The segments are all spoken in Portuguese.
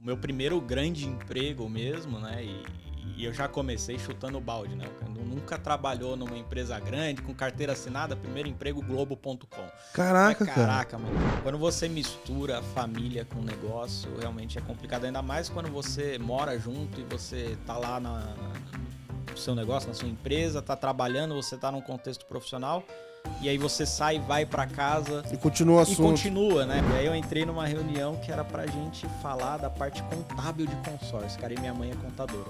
meu primeiro grande emprego mesmo, né? E eu já comecei chutando o balde, né? Eu nunca trabalhou numa empresa grande, com carteira assinada, primeiro emprego Globo.com. Caraca, Caraca, mano. Quando você mistura família com negócio, realmente é complicado. Ainda mais quando você mora junto e você tá lá no seu negócio, na sua empresa, tá trabalhando, você tá num contexto profissional. E aí você sai, vai pra casa E continua o assunto. e continua, né? E aí eu entrei numa reunião que era pra gente falar da parte contábil de consórcio. Cara, e minha mãe é contadora.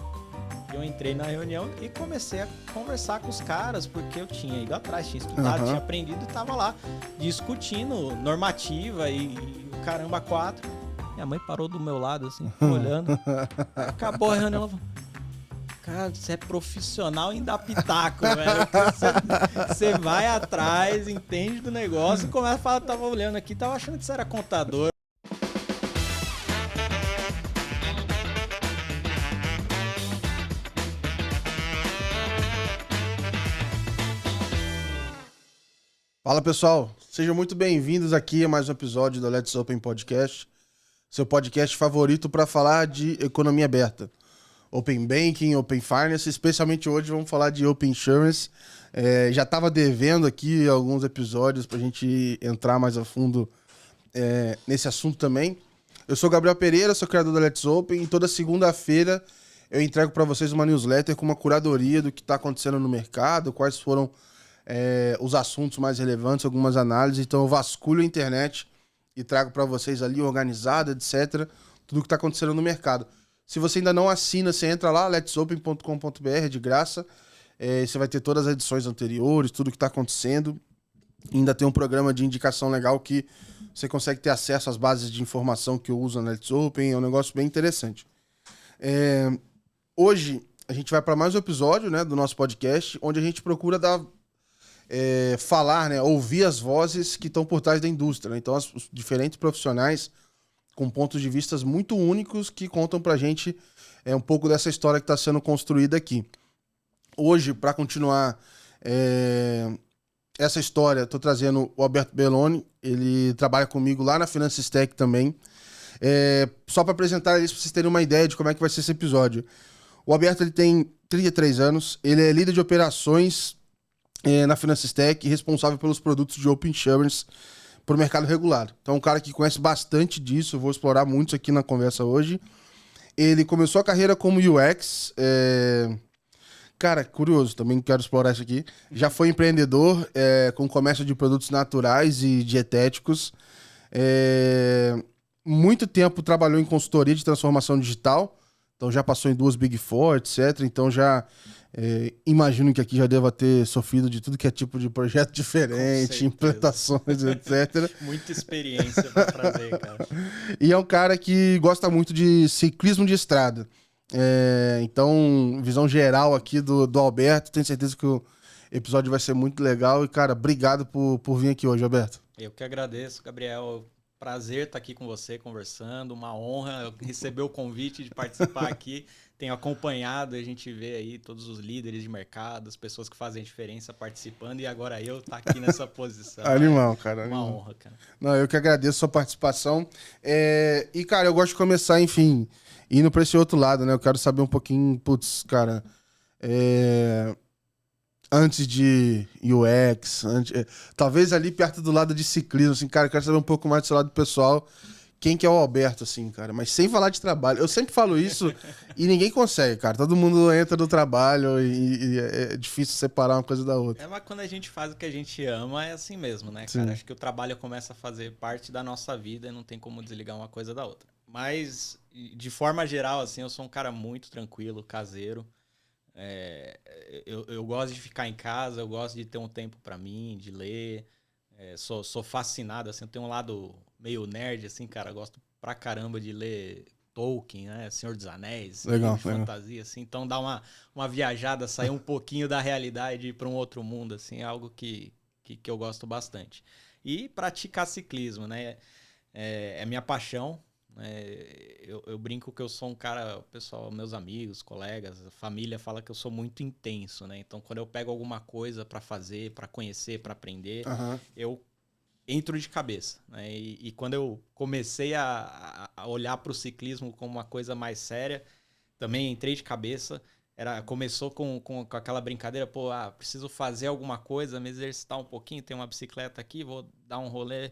Eu entrei na reunião e comecei a conversar com os caras, porque eu tinha ido atrás, tinha estudado, tinha aprendido e tava lá discutindo normativa e o caramba 4. Minha mãe parou do meu lado, assim, olhando. Acabou a reunião, ela falou: cara, você é profissional em dar pitaco, velho. Você vai atrás, entende do negócio e começa a falar, tava olhando aqui, tava achando que você era contador. Fala, pessoal. Sejam muito bem-vindos aqui a mais um episódio do Let's Open Podcast, seu podcast favorito para falar de economia aberta. Open Banking, Open Finance, especialmente hoje vamos falar de Open Insurance. Já estava devendo aqui alguns episódios para a gente entrar mais a fundo nesse assunto também. Eu sou Gabriel Pereira, sou criador da Let's Open e toda segunda-feira eu entrego para vocês uma newsletter com uma curadoria do que está acontecendo no mercado, quais foram os assuntos mais relevantes, algumas análises. Então eu vasculho a internet e trago para vocês ali organizado, etc., tudo que está acontecendo no mercado. Se você ainda não assina, você entra lá, letsopen.com.br, de graça. Você vai ter todas as edições anteriores, tudo que está acontecendo. E ainda tem um programa de indicação legal que você consegue ter acesso às bases de informação que eu uso na Let's Open. É um negócio bem interessante. Hoje a gente vai para mais um episódio, né, do nosso podcast, onde a gente procura falar, né, ouvir as vozes que estão por trás da indústria, né? Então, os diferentes profissionais com pontos de vista muito únicos que contam pra gente um pouco dessa história que está sendo construída aqui. Hoje, para continuar essa história, estou trazendo o Alberto Belloni. Ele trabalha comigo lá na Finances Tech também. Só para apresentar eles, para vocês terem uma ideia de como é que vai ser esse episódio. O Alberto, ele tem 33 anos, ele é líder de operações na Finances Tech, responsável pelos produtos de Open Insurance para o mercado regulado. Então, é um cara que conhece bastante disso, eu vou explorar muito isso aqui na conversa hoje. Ele começou a carreira como UX, cara, curioso, também quero explorar isso aqui. Já foi empreendedor com comércio de produtos naturais e dietéticos. Muito tempo trabalhou em consultoria de transformação digital, então já passou em 2 Big Four, etc. Então já imagino que aqui já deva ter sofrido de tudo que é tipo de projeto diferente, implantações, etc. Muita experiência para trazer, cara. E é um cara que gosta muito de ciclismo de estrada. Então, visão geral aqui do Alberto, tenho certeza que o episódio vai ser muito legal. E, cara, obrigado por vir aqui hoje, Alberto. Eu que agradeço, Gabriel. Prazer estar aqui com você, conversando. Uma honra receber o convite de participar aqui. Tenho acompanhado, a gente vê aí todos os líderes de mercado, as pessoas que fazem diferença participando, e agora eu estar aqui nessa posição. Animal, cara. Uma honra, cara. Não, eu que agradeço a sua participação. E, cara, eu gosto de começar, enfim, indo para esse outro lado, né? Eu quero saber um pouquinho, putz, cara, antes de UX, talvez ali perto do lado de ciclismo, assim, cara, eu quero saber um pouco mais do seu lado pessoal. Quem que é o Alberto, assim, cara? Mas sem falar de trabalho. Eu sempre falo isso e ninguém consegue, cara. Todo mundo entra no trabalho e é difícil separar uma coisa da outra. Mas quando a gente faz o que a gente ama, é assim mesmo, né, Sim. cara? Acho que o trabalho começa a fazer parte da nossa vida e não tem como desligar uma coisa da outra. Mas, de forma geral, assim, eu sou um cara muito tranquilo, caseiro. Eu gosto de ficar em casa, eu gosto de ter um tempo pra mim, de ler. Sou fascinado, assim, eu tenho um lado meio nerd, assim, cara, gosto pra caramba de ler Tolkien, né, Senhor dos Anéis, Legal. fantasia, assim, então dá uma viajada, sair um pouquinho da realidade e ir pra um outro mundo, assim, é algo que eu gosto bastante. E praticar ciclismo, né, é minha paixão. Eu brinco que eu sou um cara, pessoal, meus amigos, colegas, família fala que eu sou muito intenso, né? Então, quando eu pego alguma coisa para fazer, para conhecer, para aprender, eu entro de cabeça, né? E quando eu comecei a olhar para o ciclismo como uma coisa mais séria. Também entrei de cabeça. Começou com aquela brincadeira, pô, preciso fazer alguma coisa, me exercitar um pouquinho, tem uma bicicleta aqui, vou dar um rolê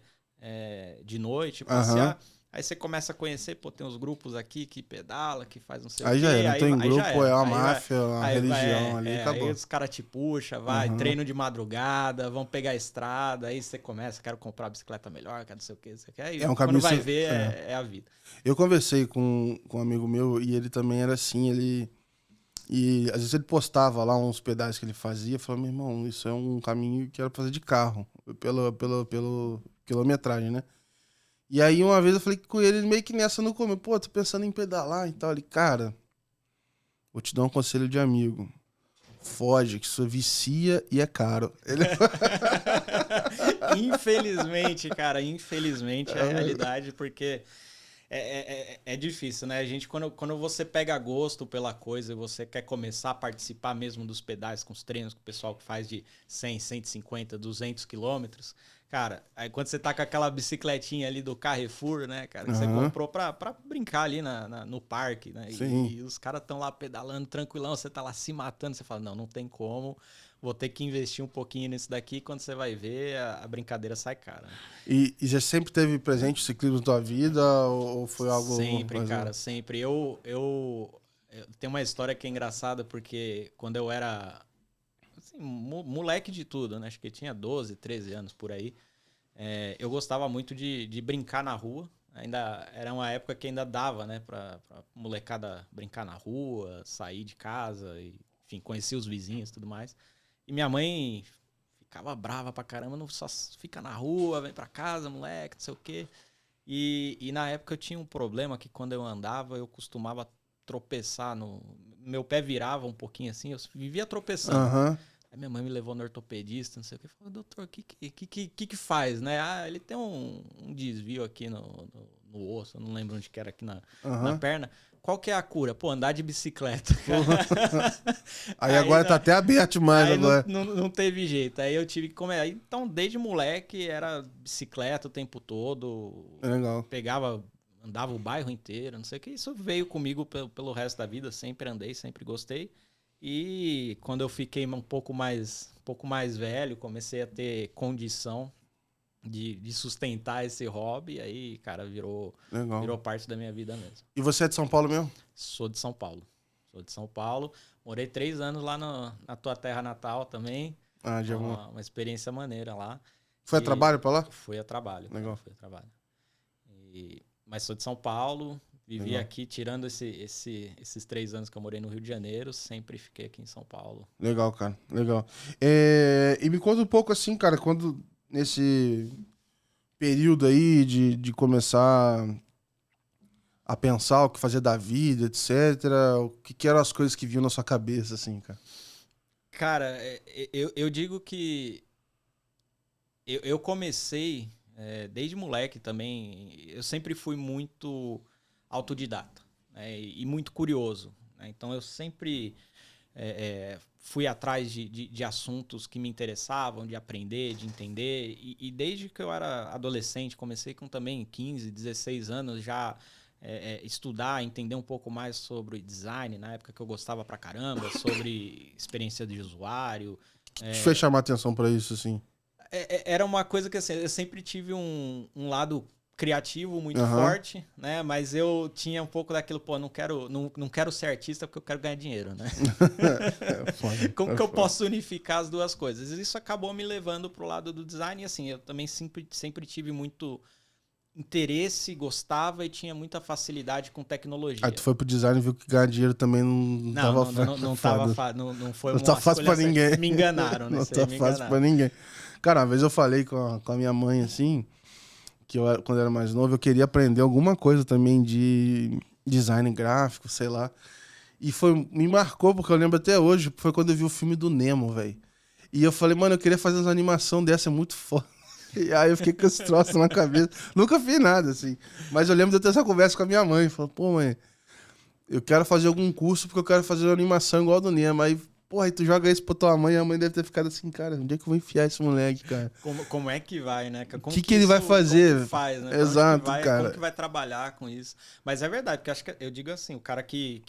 de noite, passear. Aí você começa a conhecer, pô, tem uns grupos aqui que pedala, que faz não sei o quê. Aí já era, não tem grupo, é uma máfia, uma religião ali, acabou. Aí os caras te puxam, treino de madrugada, vão pegar a estrada, aí você começa, quero comprar uma bicicleta melhor, quero não sei o quê, não sei o quê. Aí caminho, quando vai ver, é a vida. Eu conversei com um amigo meu e ele também era assim, E às vezes ele postava lá uns pedais que ele fazia, falava, meu irmão, isso é um caminho que era pra fazer de carro, pela quilometragem, né? E aí uma vez eu falei com ele meio que nessa no começo, pô, tô pensando em pedalar e tal. Ele, cara, vou te dar um conselho de amigo. Foge, que isso vicia e é caro. Ele... Infelizmente, cara, é a realidade, porque... É difícil, né? A gente, quando você pega gosto pela coisa e você quer começar a participar mesmo dos pedais, com os treinos, com o pessoal que faz de 100, 150, 200 quilômetros, cara, aí quando você tá com aquela bicicletinha ali do Carrefour, né, cara, que você comprou pra brincar ali no parque, né? E os caras estão lá pedalando tranquilão, você tá lá se matando, você fala, não tem como... Vou ter que investir um pouquinho nisso daqui. Quando você vai ver, a brincadeira sai cara. E já sempre teve presente o ciclismo na tua vida? Ou foi algo... Sempre, cara, sempre. Eu tenho uma história que é engraçada, porque quando eu era assim, moleque de tudo, né? Acho que eu tinha 12, 13 anos por aí. Eu gostava muito de brincar na rua. Era uma época que ainda dava, né? Pra molecada brincar na rua, sair de casa, e, enfim, conhecer os vizinhos e tudo mais. E minha mãe ficava brava pra caramba, não só fica na rua, vem pra casa, moleque, não sei o quê. E na época eu tinha um problema que quando eu andava, eu costumava tropeçar meu pé virava um pouquinho assim, eu vivia tropeçando. Aí minha mãe me levou no ortopedista, não sei o quê. Falei, doutor, o que faz, né? Ele tem um desvio aqui no osso, eu não lembro onde que era aqui na perna. Qual que é a cura? Pô, andar de bicicleta. Aí agora tá até aberto mais agora. Não teve jeito. Aí eu tive que comer. Então, desde moleque, era bicicleta o tempo todo. Legal. Andava o bairro inteiro, não sei o que. Isso veio comigo pelo resto da vida. Sempre andei, sempre gostei. E quando eu fiquei um pouco mais velho, comecei a ter condição de sustentar esse hobby, aí, cara, virou parte da minha vida mesmo. E você é de São Paulo mesmo? Sou de São Paulo. Morei 3 anos lá na tua terra natal também. Já uma experiência maneira lá. Foi a trabalho pra lá? Fui a trabalho. Legal. Fui a trabalho. Mas sou de São Paulo. Vivi aqui, tirando esses 3 anos que eu morei no Rio de Janeiro, sempre fiquei aqui em São Paulo. Legal, cara. Legal. E me conta um pouco assim, cara, quando nesse período aí de começar a pensar o que fazer da vida, etc., o que eram as coisas que vinham na sua cabeça, assim, cara? Cara, eu digo que eu comecei, desde moleque também, eu sempre fui muito autodidata, né, e muito curioso, né? Então eu sempre fui atrás de assuntos que me interessavam, de aprender, de entender, e desde que eu era adolescente, comecei com também 15, 16 anos já estudar, entender um pouco mais sobre design, na época que eu gostava pra caramba, sobre experiência de usuário. O que fez chamar atenção pra isso, assim? Era uma coisa que assim, eu sempre tive um lado criativo muito forte, né? Mas eu tinha um pouco daquilo, pô, não quero ser artista porque eu quero ganhar dinheiro, né? Como que eu posso unificar as duas coisas? Isso acabou me levando pro lado do design, e assim, eu também sempre tive muito interesse, gostava e tinha muita facilidade com tecnologia. Aí tu foi pro design e viu que ganhar dinheiro também não foi tá fácil pra ninguém. Me enganaram, né? Não tá fácil pra ninguém. Cara, uma vez eu falei com a minha mãe, assim, que quando eu era mais novo, eu queria aprender alguma coisa também de design gráfico, sei lá. E me marcou, porque eu lembro até hoje, foi quando eu vi o filme do Nemo, velho. E eu falei, mano, eu queria fazer uma animação dessa, é muito foda. E aí eu fiquei com esse troço na cabeça. Nunca fiz nada, assim. Mas eu lembro de eu ter essa conversa com a minha mãe. Falei, pô, mãe, eu quero fazer algum curso porque eu quero fazer uma animação igual a do Nemo. Aí, porra, aí tu joga isso pra tua mãe, a mãe deve ter ficado assim, cara, onde é que eu vou enfiar esse moleque, cara? Como é que vai, né? O que ele vai fazer? Como que faz, né? Exato, cara. Como que vai trabalhar com isso? Mas é verdade, porque acho que eu digo assim, o cara que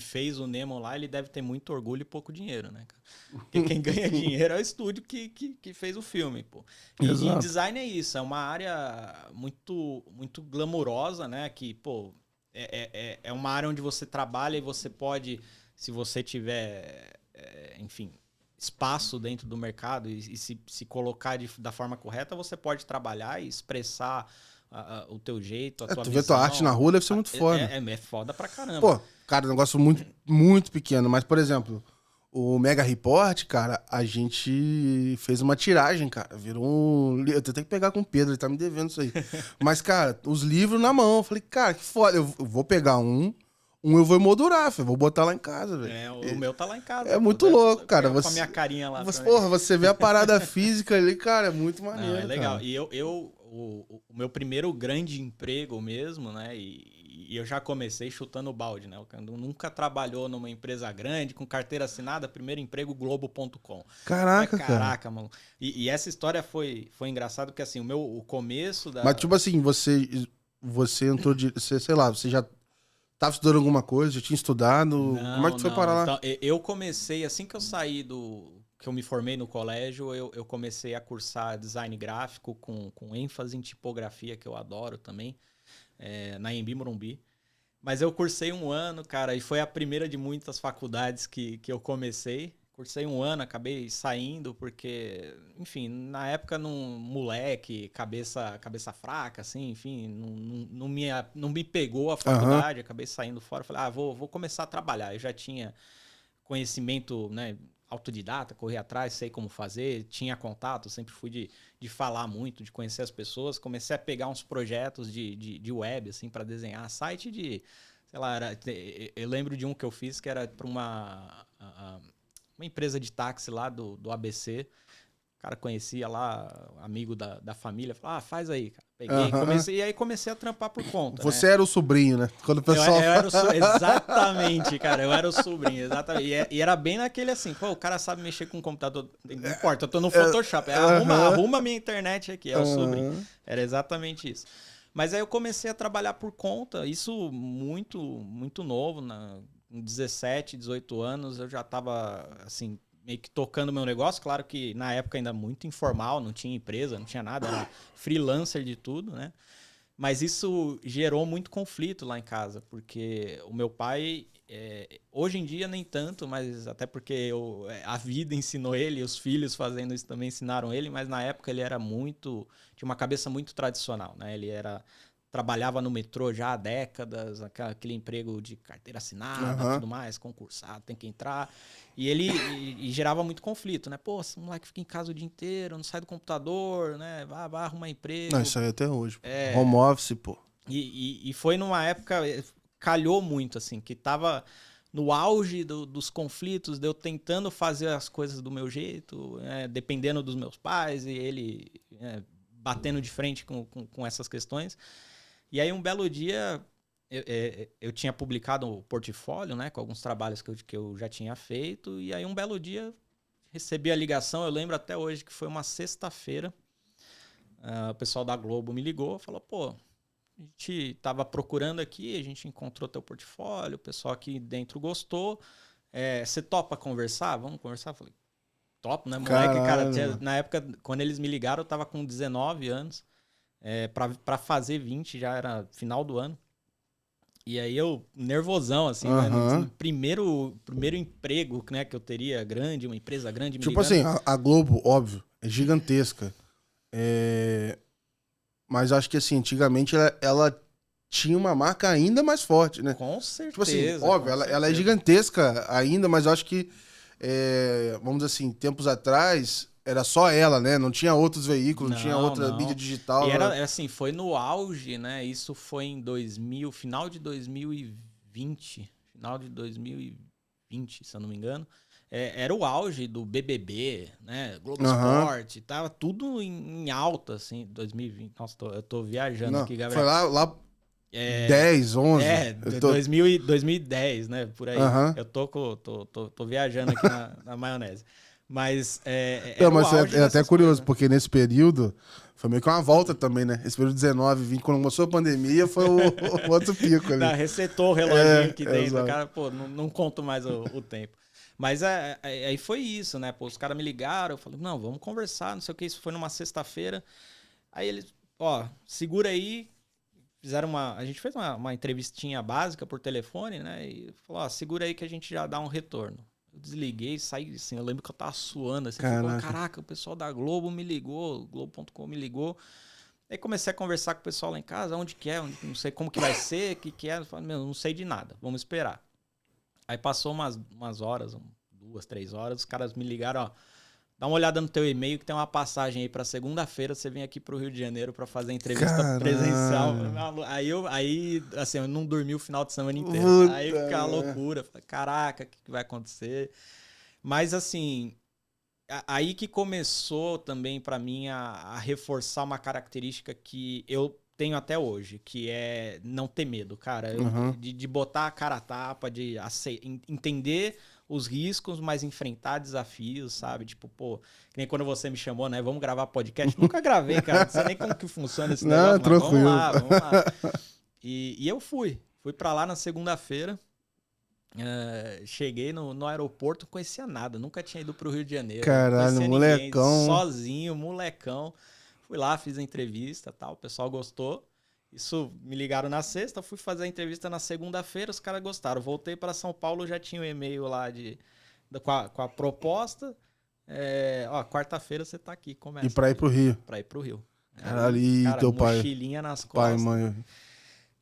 fez o Nemo lá, ele deve ter muito orgulho e pouco dinheiro, né, cara? Porque quem ganha dinheiro é o estúdio que fez o filme, pô. E design é isso, é uma área muito, muito glamurosa, né? Que, pô, é uma área onde você trabalha e você pode, se você tiver, enfim, espaço dentro do mercado e se colocar da forma correta, você pode trabalhar e expressar o teu jeito, a tua Tu visão. vê tua arte na rua, deve ser muito foda. É foda pra caramba. Pô, cara, um negócio muito, muito pequeno. Mas, por exemplo, o Mega Report, cara, a gente fez uma tiragem, cara. Virou um... Eu tenho que pegar com o Pedro, ele tá me devendo isso aí. Mas, cara, os livros na mão. Eu falei, cara, que foda. Eu vou pegar um eu vou emoldurar, filho. Vou botar lá em casa, velho. O meu tá lá em casa. É muito louco, cara. Com a minha carinha lá. Porra, você vê a parada física ali, cara, é muito maneiro. Não, é legal. Cara. E o meu primeiro grande emprego mesmo, né? E eu já comecei chutando o balde, né? O cara nunca trabalhou numa empresa grande, com carteira assinada, primeiro emprego Globo.com. Caraca, Caraca, mano. E essa história foi engraçada, porque assim, o começo da... Mas tipo assim, você entrou de... sei lá, você já tava estudando alguma coisa, já tinha estudado? Como é que tu foi parar lá? Então, eu comecei, assim que eu saí que eu me formei no colégio, eu comecei a cursar design gráfico com ênfase em tipografia, que eu adoro também, na Anhembi Morumbi. Mas eu cursei um ano, cara, e foi a primeira de muitas faculdades que eu comecei. Cursei um ano, acabei saindo porque, enfim, na época, moleque, cabeça fraca, assim, enfim, não me pegou a faculdade, acabei saindo fora. Falei, vou começar a trabalhar. Eu já tinha conhecimento, né, autodidata, corri atrás, sei como fazer, tinha contato, sempre fui de falar muito, de conhecer as pessoas. Comecei a pegar uns projetos de web, assim, para desenhar site de, sei lá, eu lembro de um que eu fiz que era para uma empresa de táxi lá do ABC. O cara conhecia lá, amigo da família, falou, faz aí, cara. Peguei, comecei a trampar por conta. Você era o sobrinho, né? Quando o pessoal... Eu era exatamente, cara, eu era o sobrinho, exatamente. E era bem naquele assim, pô, o cara sabe mexer com o computador, não importa, eu tô no Photoshop, arruma minha internet aqui, é o sobrinho. Era exatamente isso. Mas aí eu comecei a trabalhar por conta, isso muito, muito novo, com 17, 18 anos, eu já tava, assim, meio que tocando meu negócio. Claro que na época ainda muito informal, não tinha empresa, não tinha nada, era freelancer de tudo, né? Mas isso gerou muito conflito lá em casa, porque o meu pai, hoje em dia nem tanto, mas até porque a vida ensinou ele, os filhos fazendo isso também ensinaram ele, mas na época ele era tinha uma cabeça muito tradicional, né? Ele trabalhava no metrô já há décadas, aquele emprego de carteira assinada, tudo mais, concursado, tem que entrar. E ele gerava muito conflito, né? Pô, esse moleque fica em casa o dia inteiro, não sai do computador, né? Vai arrumar emprego. Não, isso aí até hoje. Home office, pô. E foi numa época, calhou muito, assim, que tava no auge dos conflitos, de eu tentando fazer as coisas do meu jeito, dependendo dos meus pais, e ele batendo de frente com essas questões. E aí, um belo dia, eu tinha publicado o portfólio, né, com alguns trabalhos que eu já tinha feito. E aí, um belo dia, recebi a ligação. Eu lembro até hoje que foi uma sexta-feira. O pessoal da Globo me ligou, falou, pô, a gente tava procurando aqui, a gente encontrou teu portfólio, o pessoal aqui dentro gostou. Você topa conversar? Vamos conversar? Eu falei, topo, né, moleque? Cara, na época, quando eles me ligaram, eu tava com 19 anos. Pra fazer 20, já era final do ano. E aí eu, nervosão, assim, né? Primeiro emprego, né, que eu teria grande, uma empresa grande. Tipo assim, a Globo, óbvio, é gigantesca. Mas acho que assim, antigamente ela tinha uma marca ainda mais forte, né? Com certeza. Tipo assim, óbvio, ela é gigantesca ainda, mas eu acho que, vamos dizer assim, tempos atrás... Era só ela, né? Não tinha outros veículos, não tinha outra mídia digital. E era assim, foi no auge, né? Isso foi em final de 2020. Final de 2020, se eu não me engano. Era o auge do BBB, né? Globo Esporte. Tava tudo em alta, assim, 2020. Nossa, eu tô viajando aqui, Gabriel. Foi lá 10, 11? É, 2010, né? Por aí. Eu tô viajando aqui na maionese. Mas Não, era o mas auge é até dessas curioso, coisas, né? porque nesse período foi meio que uma volta também, né? Esse período 19, 20, quando começou a pandemia, foi o outro pico ali. Resetou o reloginho aqui dentro, exato. cara, pô, não conto mais o tempo. Mas aí foi isso, né? Pô, os caras me ligaram, eu falei, não, vamos conversar, não sei o que, isso foi numa sexta-feira. Aí eles, ó, segura aí, a gente fez uma entrevistinha básica por telefone, né? E falou, ó, segura aí que a gente já dá um retorno. Eu desliguei, saí assim, eu lembro que eu tava suando, assim, falei, caraca, o pessoal da Globo me ligou, Globo.com me ligou. Aí comecei a conversar com o pessoal lá em casa, onde que é, não sei como que vai ser, o que é. Eu falei, meu, não sei de nada, vamos esperar. Aí passou umas horas, 2, 3 horas, os caras me ligaram, ó, dá uma olhada no teu e-mail que tem uma passagem aí pra segunda-feira, você vem aqui pro Rio de Janeiro pra fazer entrevista presencial. Aí, assim, eu não dormi o final de semana inteiro. Aí fica uma loucura, falei, caraca, o que vai acontecer? Mas, assim, aí que começou também pra mim a reforçar uma característica que eu tenho até hoje, que é não ter medo, cara. De botar a cara a tapa, de entender os riscos, mas enfrentar desafios, sabe? Tipo, pô, que nem quando você me chamou, né? Vamos gravar podcast. Nunca gravei, cara. Não sei nem como que funciona esse negócio, mas vamos lá. E eu fui pra lá na segunda-feira. Cheguei no aeroporto, não conhecia nada, nunca tinha ido pro Rio de Janeiro. Caralho, molecão. Ninguém, sozinho, molecão. Fui lá, fiz a entrevista, tal, o pessoal gostou. Isso, me ligaram na sexta, fui fazer a entrevista na segunda-feira, os caras gostaram. Voltei para São Paulo, já tinha um e-mail lá com a proposta. Quarta-feira você tá aqui, começa. E pra ir pro Rio? Pra ir pro Rio. Caralho, e teu pai? Mochilinha nas costas. Pai, mãe.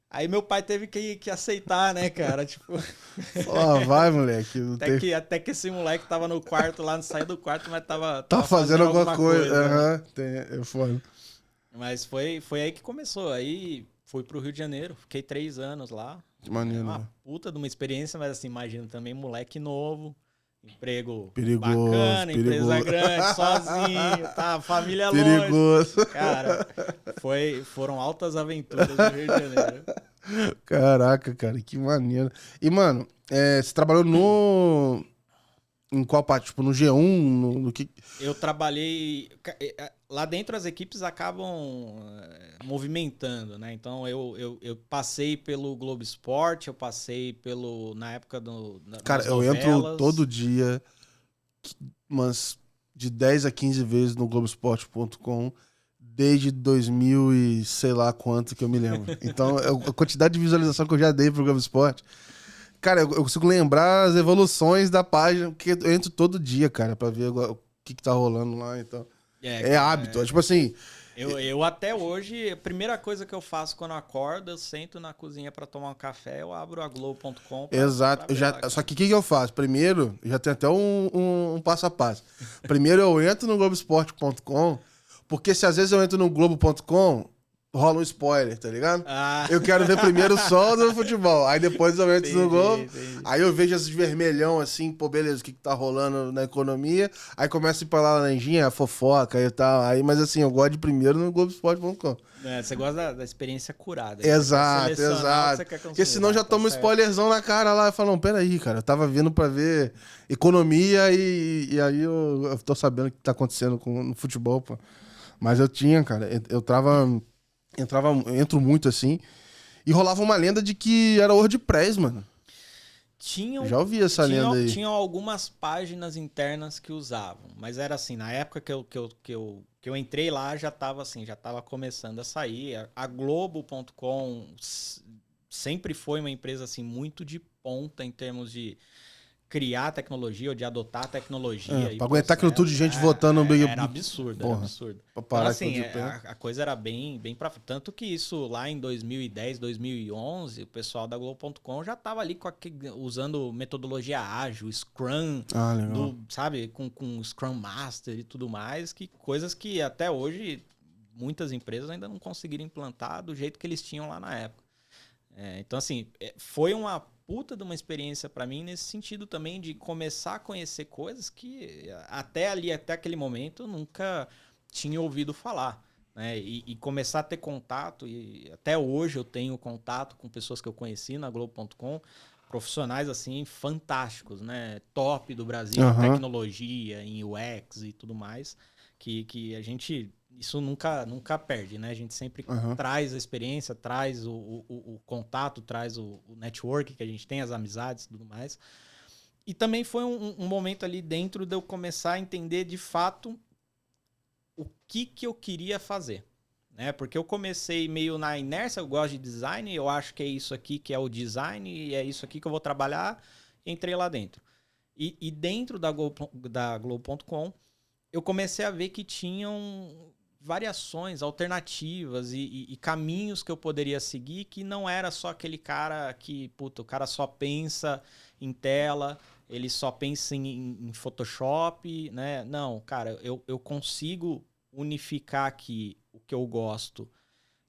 Aí meu pai teve que aceitar, né, cara? Tipo. Vai, moleque. Até que esse moleque tava no quarto lá, não saiu do quarto, mas tava fazendo alguma coisa. Né? É foda. Mas foi aí que começou. Aí fui pro Rio de Janeiro, fiquei 3 anos lá. Que maneiro. Uma puta de uma experiência, mas assim, imagina também, moleque novo. Emprego perigoso, bacana, empresa grande, sozinho, tá? Família perigoso. Longe. Cara, foram altas aventuras no Rio de Janeiro. Caraca, cara, que maneiro. E, mano, você trabalhou em qual parte? Tipo, no G1? No que... Eu trabalhei... Lá dentro as equipes acabam movimentando, né? Então eu passei pelo Globo Esporte, eu passei na época Cara, eu entro todo dia, umas de 10 a 15 vezes no Globoesporte.com, desde 2000 e sei lá quanto que eu me lembro. Então, a quantidade de visualização que eu já dei pro Globo Esporte... Cara, eu consigo lembrar as evoluções da página, porque eu entro todo dia, cara, pra ver o que tá rolando lá e tal. É hábito, é tipo assim... Eu até hoje, a primeira coisa que eu faço quando eu acordo, eu sento na cozinha pra tomar um café, eu abro a Globo.com. Exato. Só que o que eu faço? Primeiro, já tem até um passo a passo. Primeiro eu entro no Globoesporte.com, porque se às vezes eu entro no Globo.com, rola um spoiler, tá ligado? Eu quero ver primeiro só do futebol. Aí depois eu entro no Globo. Aí eu vejo esses vermelhão assim, pô, beleza, o que tá rolando na economia. Aí começa a ir pra lá na laranjinha, a fofoca e tal. Aí, mas assim, eu gosto de primeiro no Globoesporte.com. Você gosta da experiência curada. Exato. Porque senão já toma um spoilerzão na cara lá e fala, não, peraí, cara, eu tava vindo pra ver economia e aí eu tô sabendo o que tá acontecendo no futebol, pô. Mas eu tinha, cara, entro muito assim, e rolava uma lenda de que era WordPress, mano. Já ouvi essa lenda aí. Tinham algumas páginas internas que usavam, mas era assim, na época que eu entrei lá, já tava começando a sair. A Globo.com sempre foi uma empresa assim, muito de ponta em termos de criar tecnologia ou de adotar tecnologia. Pra aguentar aquilo tudo de gente votando no Big... Era absurdo, Porra, era absurdo. Então, assim, a coisa era bem pra... Tanto que isso lá em 2010, 2011, o pessoal da Globo.com já tava ali usando metodologia ágil, Scrum, sabe? Com Scrum Master e tudo mais, coisas que até hoje muitas empresas ainda não conseguiram implantar do jeito que eles tinham lá na época. Então, assim, foi uma puta de uma experiência pra mim nesse sentido também de começar a conhecer coisas que até aquele momento eu nunca tinha ouvido falar. né? E começar a ter contato, e até hoje eu tenho contato com pessoas que eu conheci na Globo.com, profissionais assim fantásticos, né? Top do Brasil em tecnologia, em UX e tudo mais, que a gente isso nunca perde, né? A gente sempre traz a experiência, traz o contato, traz o network que a gente tem, as amizades e tudo mais. E também foi um momento ali dentro de eu começar a entender de fato o que eu queria fazer, né? Porque eu comecei meio na inércia, eu gosto de design, eu acho que é isso aqui que é o design e é isso aqui que eu vou trabalhar, entrei lá dentro. E dentro da Globo.com, eu comecei a ver que tinham variações, alternativas e caminhos que eu poderia seguir, que não era só aquele cara que, puta, o cara só pensa em tela, ele só pensa em Photoshop, né? Não, cara, eu consigo unificar aqui o que eu gosto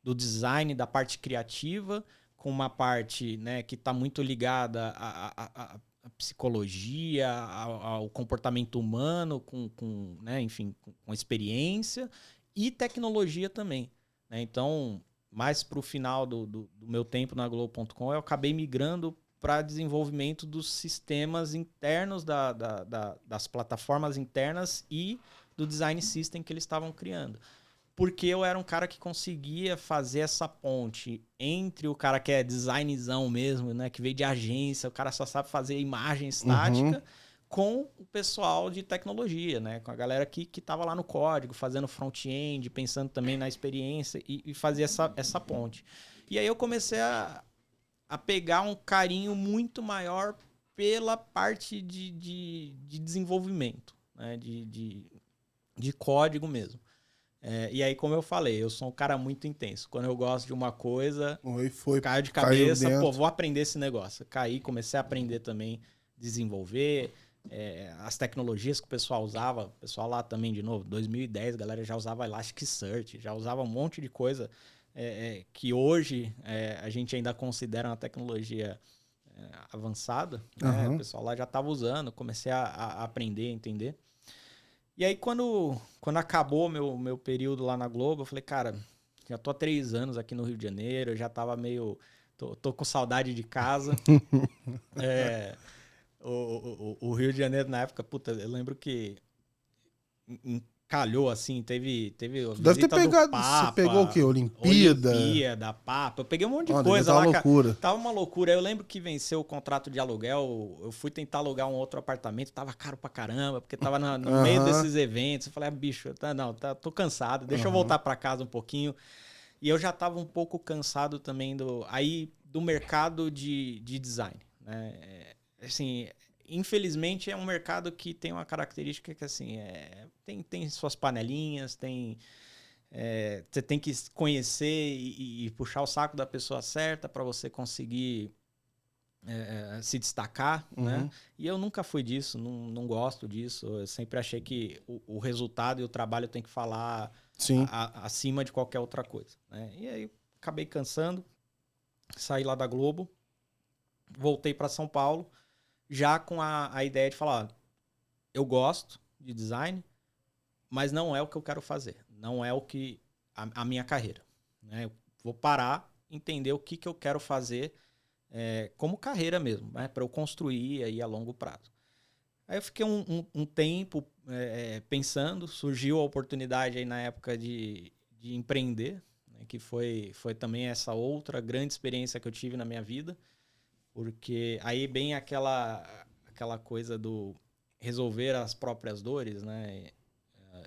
do design, da parte criativa, com uma parte, né, que está muito ligada à psicologia, ao comportamento humano, né, enfim, com experiência e tecnologia também, né? Então, mais para o final do meu tempo na Globo.com, eu acabei migrando para desenvolvimento dos sistemas internos das plataformas internas e do design system que eles estavam criando. Porque eu era um cara que conseguia fazer essa ponte entre o cara que é designzão mesmo, né, que veio de agência, o cara só sabe fazer imagem estática, com o pessoal de tecnologia, né, com a galera que estava lá no código, fazendo front-end, pensando também na experiência e fazer essa ponte. E aí eu comecei a pegar um carinho muito maior pela parte de desenvolvimento, né, de código mesmo. E aí, como eu falei, eu sou um cara muito intenso. Quando eu gosto de uma coisa, caio de cabeça, vou aprender esse negócio. Caí, comecei a aprender também, desenvolver as tecnologias que o pessoal usava. O pessoal lá também, de novo, 2010, a galera já usava Elasticsearch, já usava um monte de coisa que hoje a gente ainda considera uma tecnologia avançada. Né? O pessoal lá já estava usando, comecei a aprender, a entender. E aí, quando acabou meu período lá na Globo, eu falei, cara, já tô há 3 anos aqui no Rio de Janeiro, eu já tava meio... Tô com saudade de casa. O Rio de Janeiro, na época, puta, eu lembro que calhou, assim, teve a Deve ter visita pegado, do Papa. você pegou o quê? Olimpíada, Papa. Eu peguei um monte de coisa lá. Uma loucura. Tava uma loucura. Eu lembro que venceu o contrato de aluguel, eu fui tentar alugar um outro apartamento, tava caro pra caramba, porque tava no meio desses eventos. Eu falei, bicho, tô cansado, deixa eu voltar pra casa um pouquinho. E eu já tava um pouco cansado também do mercado de design, né? Assim, infelizmente é um mercado que tem uma característica que assim tem suas panelinhas, você tem que conhecer e puxar o saco da pessoa certa para você conseguir se destacar, né? E eu nunca fui disso, não gosto disso. Eu sempre achei que o resultado e o trabalho tem que falar acima de qualquer outra coisa, né? E aí acabei cansando, saí lá da Globo, voltei para São Paulo, já com a ideia de falar, eu gosto de design, mas não é o que eu quero fazer. Não é o que a minha carreira. Né? Eu vou parar, entender o que eu quero fazer como carreira mesmo, né? Para eu construir aí a longo prazo. Aí eu fiquei um tempo pensando, surgiu a oportunidade aí na época de empreender, né? Que foi também essa outra grande experiência que eu tive na minha vida. Porque aí bem aquela coisa do resolver as próprias dores, né?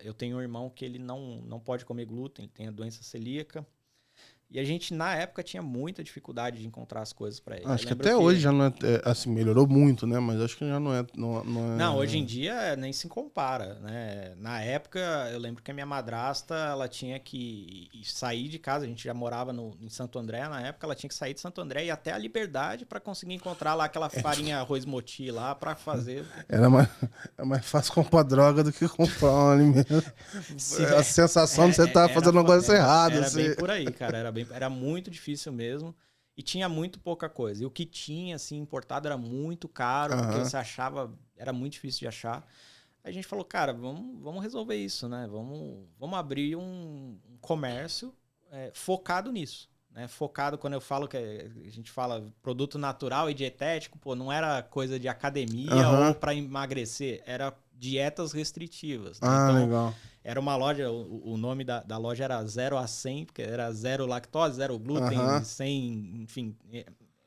Eu tenho um irmão que ele não pode comer glúten, ele tem a doença celíaca. E a gente, na época, tinha muita dificuldade de encontrar as coisas para ele. Acho que até hoje já não assim, melhorou muito, né? Mas acho que já não é... Não, hoje em dia nem se compara, né? Na época, eu lembro que a minha madrasta, ela tinha que sair de casa, a gente já morava em Santo André na época, ela tinha que sair de Santo André e ir até a Liberdade para conseguir encontrar lá aquela farinha arroz moti lá para fazer... É mais fácil comprar droga do que comprar um alimento. A sensação de você estar fazendo um negócio errado. Era bem por aí, cara, era muito difícil mesmo. E tinha muito pouca coisa. E o que tinha, assim, importado era muito caro, porque você achava... Era muito difícil de achar. a gente falou, cara, vamos resolver isso, né? Vamos abrir um comércio focado nisso. Né? Focado, quando eu falo que a gente fala produto natural e dietético, pô, não era coisa de academia ou para emagrecer, era dietas restritivas. Né? Ah, então, legal. era uma loja, o nome da loja era 0 a 100, porque era 0 lactose, 0 glúten, 100, enfim.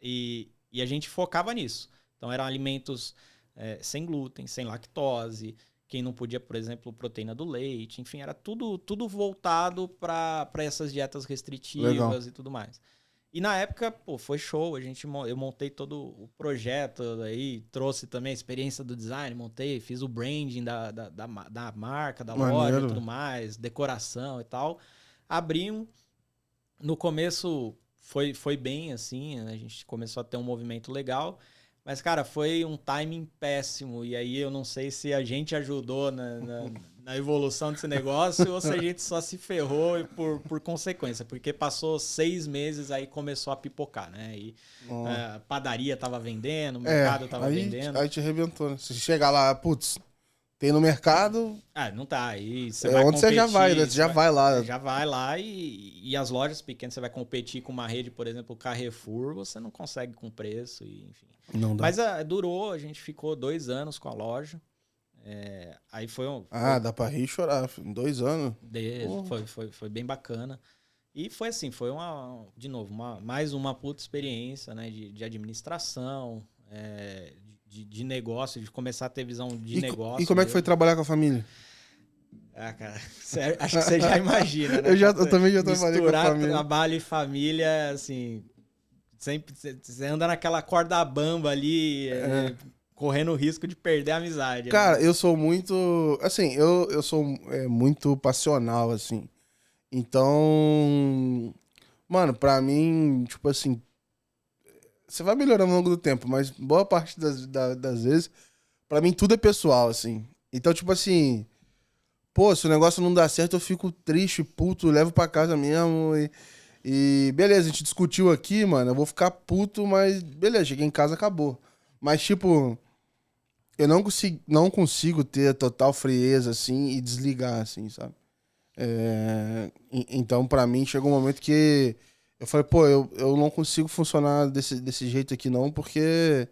E a gente focava nisso. Então, eram alimentos sem glúten, sem lactose. Quem não podia, por exemplo, proteína do leite. Enfim, era tudo voltado para essas dietas restritivas. Legal. E tudo mais. E na época, pô, foi show. Eu montei todo o projeto aí, trouxe também a experiência do design, fiz o branding da marca, da loja e tudo mais, decoração e tal. Abrimos. No começo foi bem assim, a gente começou a ter um movimento legal. Mas, cara, foi um timing péssimo. E aí eu não sei se a gente ajudou na evolução desse negócio ou se a gente só se ferrou por consequência. Porque passou 6 meses, aí começou a pipocar, né? E a padaria tava vendendo, o mercado tava vendendo. Aí te arrebentou, né? Se chegar lá, putz, tem no mercado... não tá. Aí você vai onde competir, você já vai, né? Você já vai lá. Já vai lá e as lojas pequenas, você vai competir com uma rede, por exemplo, Carrefour, você não consegue com preço, e, enfim. Não dá. Mas durou, a gente ficou 2 anos com a loja. Aí foi dá pra rir e chorar. 2 anos. Foi bem bacana. E foi assim, foi de novo, mais uma puta experiência, né? De administração, de negócio, de começar a ter visão de negócio. E como é que foi trabalhar com a família? Cara, acho que você já imagina, né? Eu também já trabalhei com a família. Misturar trabalho e família, assim... Sempre você anda naquela corda bamba ali, correndo o risco de perder a amizade. Cara, né? eu sou muito... Assim, eu sou muito passional, assim. Então... Mano, pra mim, tipo assim... Você vai melhorando ao longo do tempo, mas boa parte das vezes, pra mim tudo é pessoal, assim. Então, tipo assim... Pô, se o negócio não dá certo, eu fico triste, puto, levo pra casa mesmo e beleza, a gente discutiu aqui, mano, eu vou ficar puto, mas beleza, cheguei em casa, acabou. Mas, tipo, eu não consigo ter total frieza, assim, e desligar, assim, sabe? Então, pra mim, chegou um momento que eu falei, pô, eu não consigo funcionar desse jeito aqui não, porque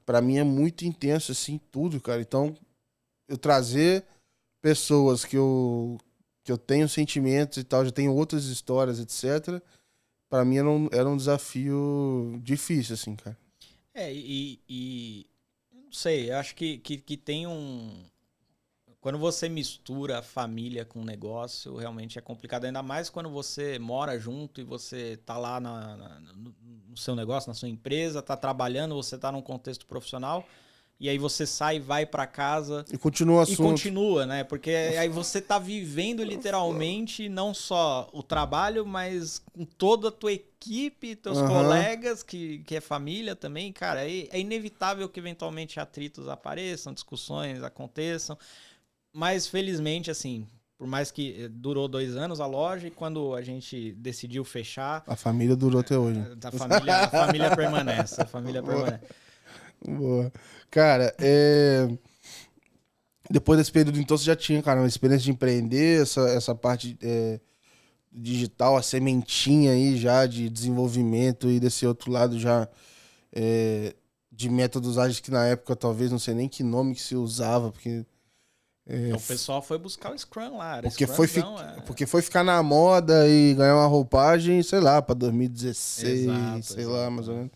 pra mim é muito intenso, assim, tudo, cara. Então, eu trazer pessoas que eu tenho sentimentos e tal, já tenho outras histórias, etc. Pra mim era um desafio difícil, assim, cara. Não sei, eu acho que tem quando você mistura a família com o negócio, realmente é complicado. Ainda mais quando você mora junto e você tá lá no seu negócio, na sua empresa, tá trabalhando, você tá num contexto profissional. E aí você sai, vai pra casa... E continua o assunto. E continua, né? Porque aí você tá vivendo literalmente não só o trabalho, mas com toda a tua equipe, teus colegas, que é família também. Cara, é inevitável que eventualmente atritos apareçam, discussões aconteçam. Mas felizmente, assim... Por mais que durou 2 anos a loja e quando a gente decidiu fechar... A família durou até hoje. A família permanece. A família permanece. Boa. Cara, depois desse período, então, você já tinha, cara, uma experiência de empreender, essa parte digital, a sementinha aí já de desenvolvimento e desse outro lado já de métodos ágeis que na época talvez não sei nem que nome que se usava, porque... Então, o pessoal foi buscar o Scrum lá. Porque foi ficar na moda e ganhar uma roupagem, sei lá, pra 2016, exato, mais ou menos.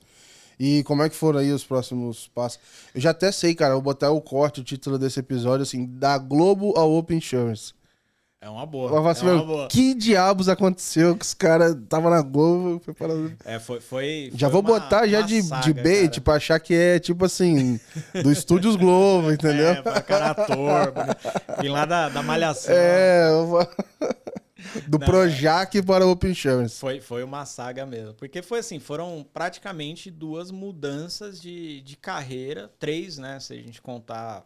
E como é que foram aí os próximos passos? Eu já até sei, cara, eu vou botar o título desse episódio, assim, da Globo ao Open Insurance. É uma boa. Boa. Que diabos aconteceu que os caras estavam na Globo preparando? Já vou botar já de bait pra achar que é tipo assim, do Estúdios Globo, entendeu? Pra cara ator, vim lá da Malhação. Do Projac para o Open Insurance. Foi uma saga mesmo. Porque foi assim, foram praticamente 2 mudanças de carreira, 3, né? Se a gente contar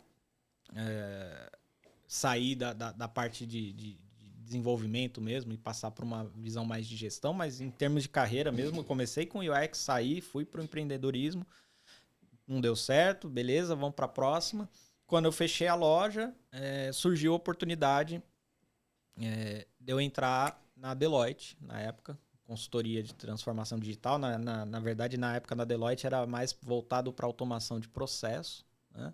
sair da parte de desenvolvimento mesmo e passar para uma visão mais de gestão, mas em termos de carreira mesmo, eu comecei com UX, saí, fui para o empreendedorismo. não deu certo, beleza, vamos para a próxima. Quando eu fechei a loja, surgiu a oportunidade de eu entrar na Deloitte, na época, consultoria de transformação digital. Na verdade, na época na Deloitte era mais voltado para automação de processo, né?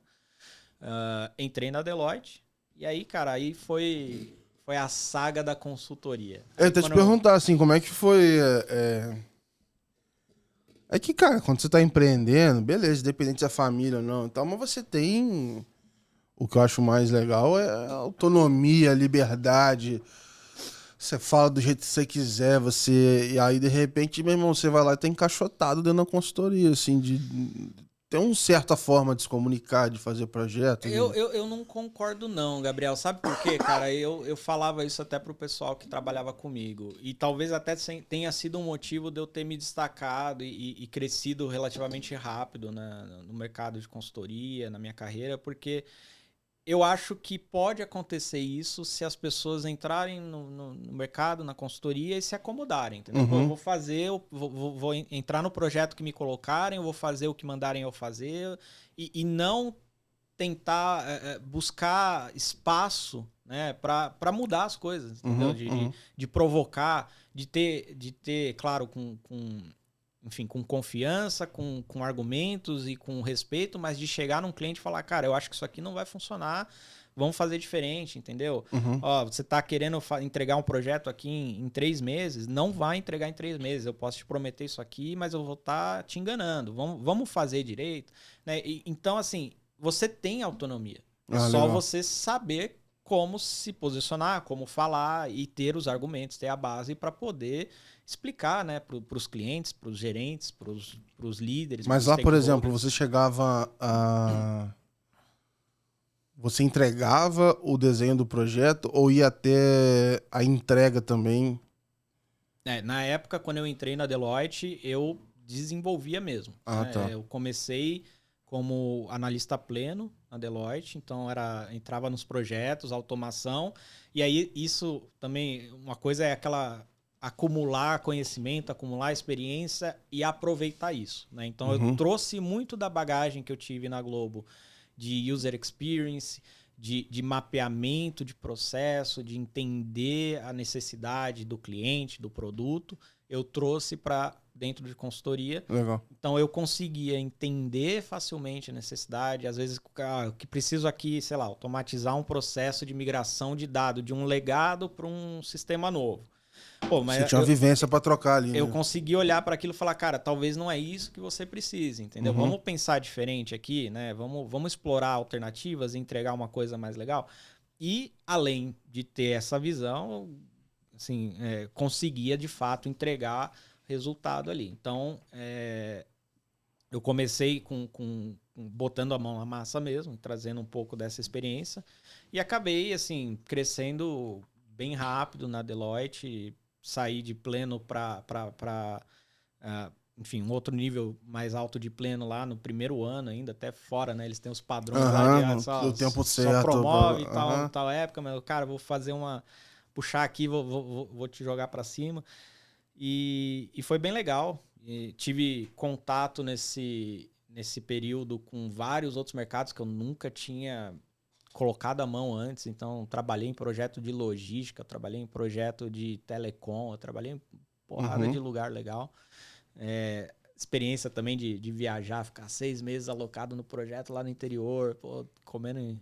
Entrei na Deloitte e aí, cara, aí foi a saga da consultoria. Eu até te perguntar, assim, como é que foi... É que, cara, quando você tá empreendendo, beleza, independente se é família ou não, então, mas você tem... O que eu acho mais legal é a autonomia, a liberdade. Você fala do jeito que você quiser, e aí, de repente, meu irmão, você vai lá e tá encaixotado dentro da consultoria, assim, tem uma certa forma de se comunicar, de fazer projeto. Eu não concordo não, Gabriel. Sabe por quê, cara? Eu falava isso até pro pessoal que trabalhava comigo. E talvez até tenha sido um motivo de eu ter me destacado e crescido relativamente rápido, né, no mercado de consultoria, na minha carreira, porque eu acho que pode acontecer isso se as pessoas entrarem no mercado, na consultoria e se acomodarem, entendeu? Uhum. Eu vou fazer, vou entrar no projeto que me colocarem, eu vou fazer o que mandarem eu fazer e não tentar buscar espaço, né, para mudar as coisas, entendeu? De provocar, de ter, claro, enfim, com confiança, com argumentos e com respeito, mas de chegar num cliente e falar, cara, eu acho que isso aqui não vai funcionar, vamos fazer diferente, entendeu? Ó, você tá querendo entregar um projeto aqui em 3 meses, não vai entregar em 3 meses, eu posso te prometer isso aqui, mas eu vou estar te enganando, vamos fazer direito, né? Então, assim, você tem autonomia, é só legal. você saber como se posicionar, como falar e ter os argumentos, ter a base para poder explicar, né, para os clientes, para os gerentes, para os líderes. Mas lá, por exemplo, você chegava a... Você entregava o desenho do projeto ou ia até a entrega também? Na época, quando eu entrei na Deloitte, eu desenvolvia mesmo. Né? Tá. Eu comecei como analista pleno na Deloitte, então entrava nos projetos, automação, e aí isso também, uma coisa é aquela acumular conhecimento, acumular experiência e aproveitar isso, né? Então eu trouxe muito da bagagem que eu tive na Globo de user experience, de mapeamento de processo, de entender a necessidade do cliente, do produto, eu trouxe para dentro de consultoria. Legal. Então eu conseguia entender facilmente a necessidade, às vezes o que preciso aqui, sei lá, automatizar um processo de migração de dado de um legado para um sistema novo. Pô, mas você tinha uma vivência para trocar ali, né? Eu consegui olhar para aquilo e falar, cara, talvez não é isso que você precisa, entendeu? Vamos pensar diferente aqui, né? Vamos explorar alternativas e entregar uma coisa mais legal. E, além de ter essa visão, assim, conseguia, de fato, entregar resultado ali. Então, eu comecei botando a mão na massa mesmo, trazendo um pouco dessa experiência. E acabei, assim, crescendo bem rápido na Deloitte, sair de pleno para enfim, um outro nível mais alto de pleno lá no primeiro ano ainda, até fora, né? Eles têm os padrões lá de o tempo certo, só promove e tal época, mas, cara, vou fazer puxar aqui, vou te jogar para cima. E foi bem legal. E tive contato nesse período com vários outros mercados que eu nunca tinha colocado a mão antes, então trabalhei em projeto de logística, trabalhei em projeto de telecom, eu trabalhei em porrada de lugar legal. Experiência também de viajar, ficar 6 meses alocado no projeto lá no interior, pô, comendo em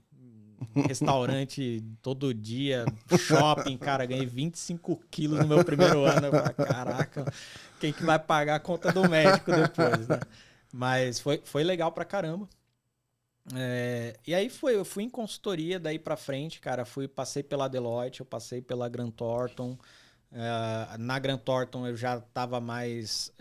restaurante todo dia, shopping, cara, ganhei 25 quilos no meu primeiro ano. Eu falei, caraca, quem que vai pagar a conta do médico depois, né? Mas foi legal pra caramba. E aí eu fui em consultoria daí pra frente, cara, passei pela Deloitte, eu passei pela Grant Thornton. Na Grant Thornton eu já estava mais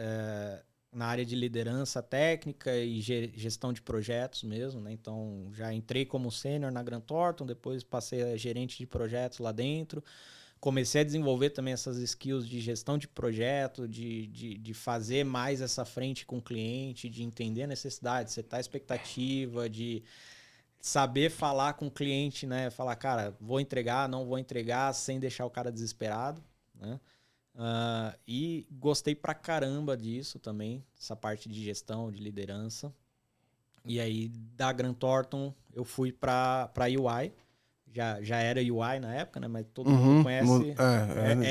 na área de liderança técnica e gestão de projetos mesmo, né? Então já entrei como sênior na Grant Thornton, depois passei a gerente de projetos lá dentro. Comecei a desenvolver também essas skills de gestão de projeto, de fazer mais essa frente com o cliente, de entender a necessidade, setar a expectativa, de saber falar com o cliente, né? Falar, cara, vou entregar, não vou entregar, sem deixar o cara desesperado, né? E gostei pra caramba disso também, essa parte de gestão, de liderança. E aí, da Grant Thornton, eu fui pra UI. Já era UI na época, né? Mas todo mundo conhece.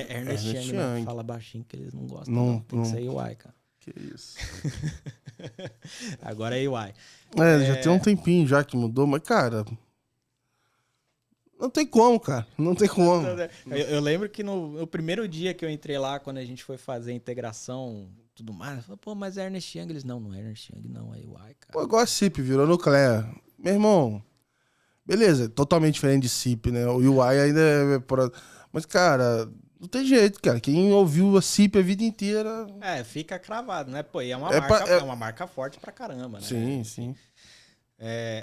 Ernest Young, né? Fala baixinho que eles não gostam, não. Tem que ser UI, cara. Que isso. Agora é UI. Já tem um tempinho já que mudou, mas, cara... Não tem como, cara. Não tem como. Eu lembro que no primeiro dia que eu entrei lá, quando a gente foi fazer a integração tudo mais, eu falei, pô, mas é Ernest Young? Eles, não é Ernest Young, não, é UI, cara. Pô, igual a CIP, virou Nuclear. Meu irmão, beleza, totalmente diferente de CIP, né? O UI ainda é... Mas, cara, não tem jeito, cara. Quem ouviu a CIP a vida inteira... Fica cravado, né? Pô, e é uma marca forte pra caramba, né? Sim, sim.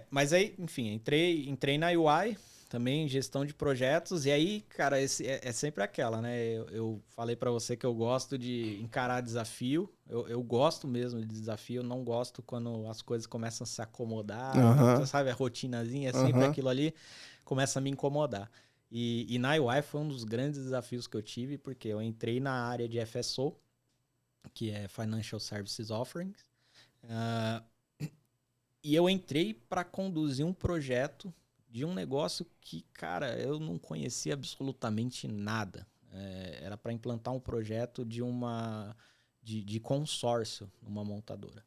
Mas aí, enfim, entrei na UI... Também gestão de projetos. E aí, cara, é sempre aquela, né? Eu falei pra você que eu gosto de encarar desafio. Eu gosto mesmo de desafio. Eu não gosto quando as coisas começam a se acomodar. Sabe, a rotinazinha, sempre aquilo ali começa a me incomodar. E na UI foi um dos grandes desafios que eu tive, porque eu entrei na área de FSO, que é Financial Services Offerings. E eu entrei para conduzir um projeto de um negócio que, cara, eu não conhecia absolutamente nada. Era para implantar um projeto de consórcio numa montadora.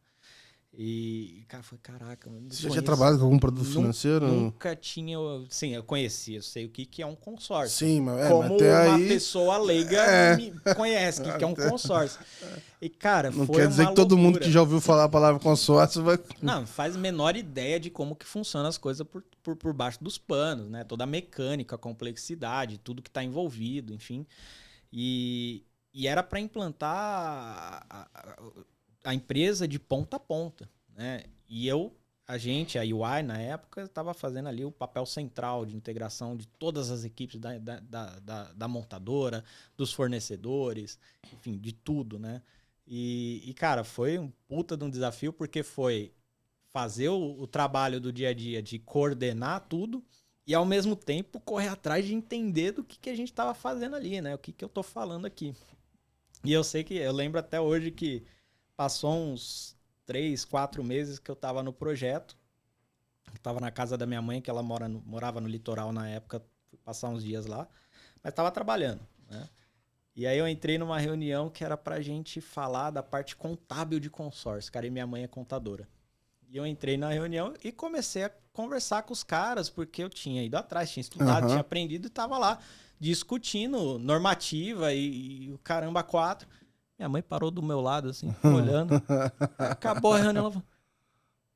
E, cara, foi caraca. Você já tinha trabalhado com algum produto financeiro? Nunca tinha... Sim, eu conhecia. Eu sei o que é um consórcio. Sim, mas como até uma aí... pessoa leiga me conhece o que é um consórcio. E, cara, não foi quer dizer uma que todo loucura. mundo que já ouviu falar a palavra consórcio vai... Não faz a menor ideia de como que funcionam as coisas por baixo dos panos, né? Toda a mecânica, a complexidade, tudo que está envolvido, enfim. E era para implantar a empresa de ponta a ponta, né? E a UI na época, estava fazendo ali o papel central de integração de todas as equipes da montadora, dos fornecedores, enfim, de tudo, né? E, cara, foi um puta de um desafio, porque foi fazer o trabalho do dia a dia de coordenar tudo e, ao mesmo tempo, correr atrás de entender do que a gente estava fazendo ali, né? O que eu tô falando aqui. E eu lembro até hoje que passou uns 3, 4 meses que eu tava no projeto. Eu tava na casa da minha mãe, que ela morava no litoral na época, fui passar uns dias lá, mas tava trabalhando, né? E aí eu entrei numa reunião que era pra gente falar da parte contábil de consórcio. Cara, e minha mãe é contadora. E eu entrei na reunião e comecei a conversar com os caras, porque eu tinha ido atrás, tinha estudado, tinha aprendido e tava lá discutindo normativa e o caramba 4. Minha mãe parou do meu lado, assim, olhando. Acabou a reunião, ela falou,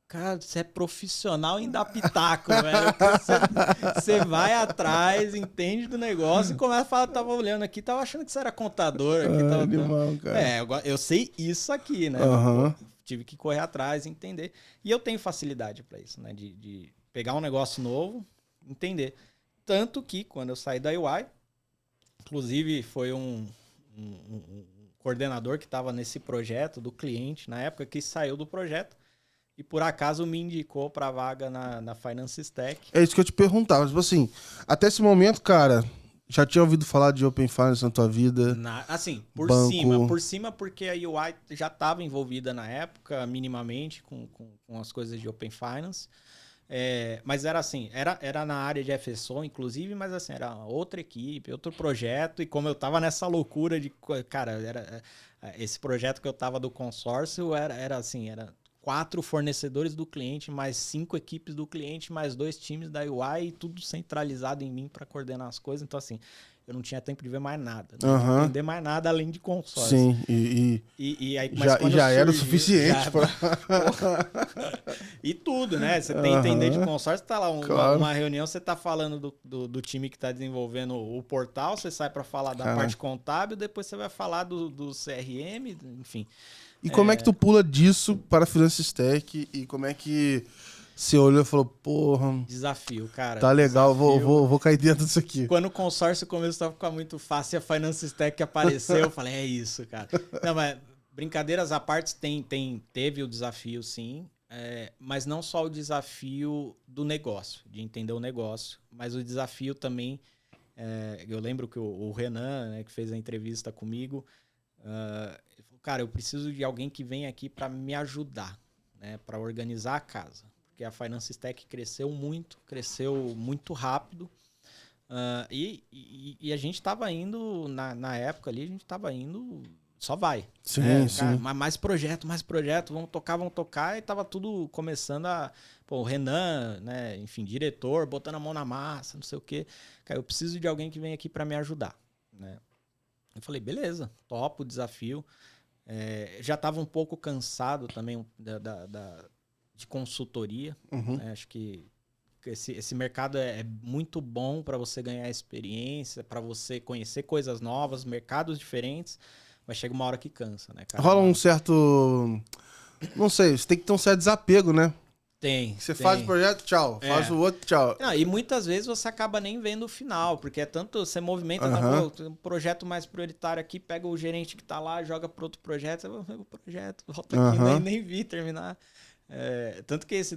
cara, você é profissional em dar pitaco, velho. Você vai atrás, entende do negócio e começa a falar, tava olhando aqui, tava achando que você era contador. Aqui, tava... animal, cara. Eu sei isso aqui, né? Tive que correr atrás, entender. E eu tenho facilidade para isso, né? De pegar um negócio novo, entender. Tanto que, quando eu saí da UI, inclusive foi um coordenador que estava nesse projeto do cliente, na época, que saiu do projeto e por acaso me indicou para a vaga na Finance Stack. É isso que eu te perguntava. Tipo assim, até esse momento, cara, já tinha ouvido falar de Open Finance na tua vida? Assim, por banco... cima, porque a UI já estava envolvida na época, minimamente, com as coisas de Open Finance. Mas era assim, era na área de FSO, inclusive, mas assim, era outra equipe, outro projeto, e como eu tava nessa loucura de, cara, esse projeto que eu tava do consórcio, era 4 fornecedores do cliente, mais 5 equipes do cliente, mais 2 times da UI, e tudo centralizado em mim para coordenar as coisas, então assim, eu não tinha tempo de ver mais nada, não entender mais nada além de consórcio. Sim, e aí, já era o suficiente. E tudo, né? Você tem que entender de consórcio, tá lá uma reunião, você tá falando do time que tá desenvolvendo o portal, você sai para falar da parte contábil, depois você vai falar do CRM, enfim. E como é que tu pula disso para a Finance Stack? E como é que você olhou e falou, porra... Desafio, cara. Tá legal, desafio. Vou cair dentro disso aqui. Quando o consórcio começou a ficar muito fácil e a Finance Stack apareceu, eu falei, é isso, cara. Não, mas brincadeiras à parte, teve o desafio, sim. Mas não só o desafio do negócio, de entender o negócio, mas o desafio também... eu lembro que o Renan, né, que fez a entrevista comigo, ele falou, cara, eu preciso de alguém que venha aqui para me ajudar, né, para organizar a casa. porque a Finance Stack cresceu muito rápido. E a gente estava indo, na época ali, a gente estava indo, só vai. Sim, sim. Cara, mais projeto, vamos tocar, e tava tudo começando o Renan, né, enfim, diretor, botando a mão na massa, não sei o quê. Cara, eu preciso de alguém que venha aqui para me ajudar, né? Eu falei, beleza, topo o desafio. Já estava um pouco cansado também de consultoria, né? Acho que esse mercado é muito bom para você ganhar experiência, para você conhecer coisas novas, mercados diferentes, mas chega uma hora que cansa, né, cara? Rola um certo... Não sei, você tem que ter um certo desapego, né? Você faz o projeto, tchau. Faz o outro, tchau. Não, e muitas vezes você acaba nem vendo o final, porque é tanto, você movimenta, um projeto mais prioritário aqui, pega o gerente que tá lá, joga para outro projeto, você vai ver o projeto, volta aqui, nem vi terminar. Tanto que esse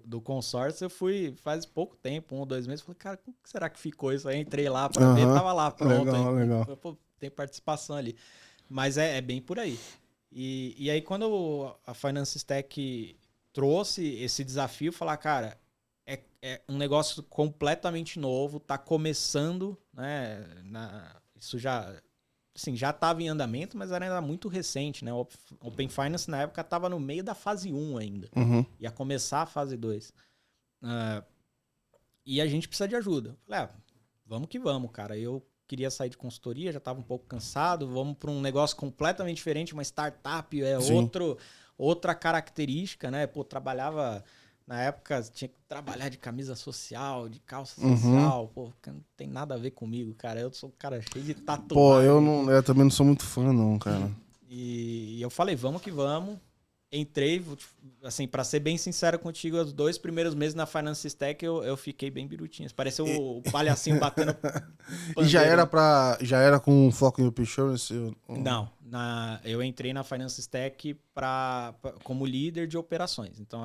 do consórcio eu fui faz pouco tempo, 1 ou 2 meses, falei, cara, como que será que ficou isso aí? Entrei lá para ver, tava lá, pronto. Legal. Pô, tem participação ali. Mas é bem por aí. E aí quando a Finance Stack trouxe esse desafio, falar, cara, é um negócio completamente novo, tá começando, né? Isso já estava em andamento, mas era ainda muito recente, né? O Open Finance na época estava no meio da fase 1 ainda. Ia começar a fase 2. E a gente precisa de ajuda. Falei, vamos que vamos, cara. Eu queria sair de consultoria, já estava um pouco cansado, vamos para um negócio completamente diferente, uma startup, outra característica, né? Pô, trabalhava... Na época, tinha que trabalhar de camisa social, de calça social. Pô, não tem nada a ver comigo, cara. Eu sou um cara cheio de tatuagem. Pô, eu também não sou muito fã, não, cara. E eu falei, vamos que vamos. Entrei, assim, pra ser bem sincero contigo, os 2 primeiros meses na Finance Stack eu fiquei bem birutinho. Pareceu o palhacinho batendo E já era com foco em Open Insurance? Não, eu entrei na Finance Stack como líder de operações. Então,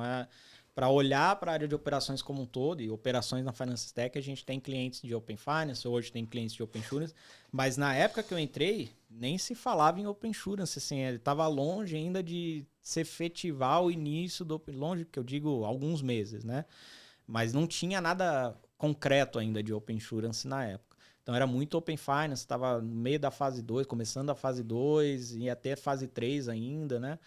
para olhar para a área de operações como um todo, e operações na Finance Stack, a gente tem clientes de Open Finance, hoje tem clientes de Open Insurance, mas na época que eu entrei, nem se falava em Open Insurance, assim, ele estava longe ainda de se efetivar o início do Open, longe, que eu digo alguns meses, né? Mas não tinha nada concreto ainda de Open Insurance na época. Então era muito Open Finance, estava no meio da fase 2, começando a fase 2, e até fase 3 ainda, né?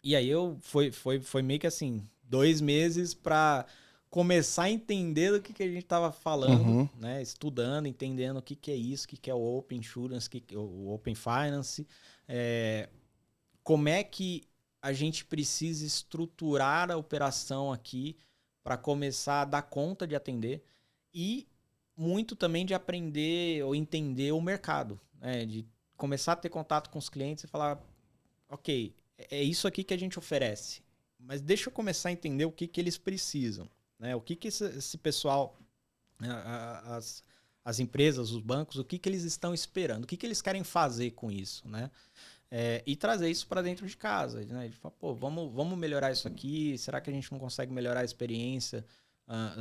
E aí foi meio que assim, 2 meses para começar a entender do que a gente estava falando, né? Estudando, entendendo o que é isso, o que é o Open Insurance, o Open Finance, como é que a gente precisa estruturar a operação aqui para começar a dar conta de atender e muito também de aprender ou entender o mercado, né? De começar a ter contato com os clientes e falar, ok, é isso aqui que a gente oferece, mas deixa eu começar a entender o que eles precisam, né? O que esse pessoal, as empresas, os bancos, o que eles estão esperando, o que eles querem fazer com isso, né? E trazer isso para dentro de casa, né? De falar, pô, vamos melhorar isso aqui, será que a gente não consegue melhorar a experiência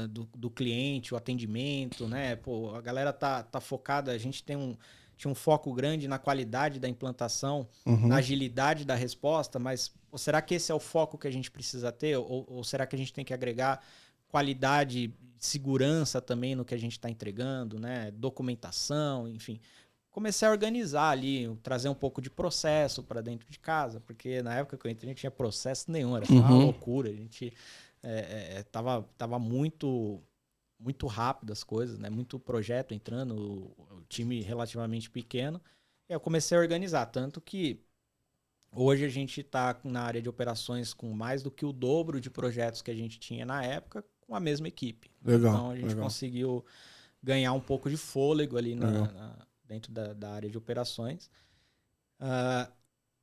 do cliente, o atendimento, né? Pô, a galera tá focada, a gente tinha um foco grande na qualidade da implantação, na agilidade da resposta, mas será que esse é o foco que a gente precisa ter? Ou será que a gente tem que agregar qualidade, segurança também no que a gente está entregando, né? Documentação, enfim. Comecei a organizar ali, trazer um pouco de processo para dentro de casa, porque na época que eu entrei não tinha processo nenhum, era só uma loucura. A gente tava muito rápido as coisas, né? Muito projeto entrando, o time relativamente pequeno. E eu comecei a organizar, tanto que hoje a gente está na área de operações com mais do que o dobro de projetos que a gente tinha na época com a mesma equipe. Legal, então a gente conseguiu ganhar um pouco de fôlego ali dentro da área de operações.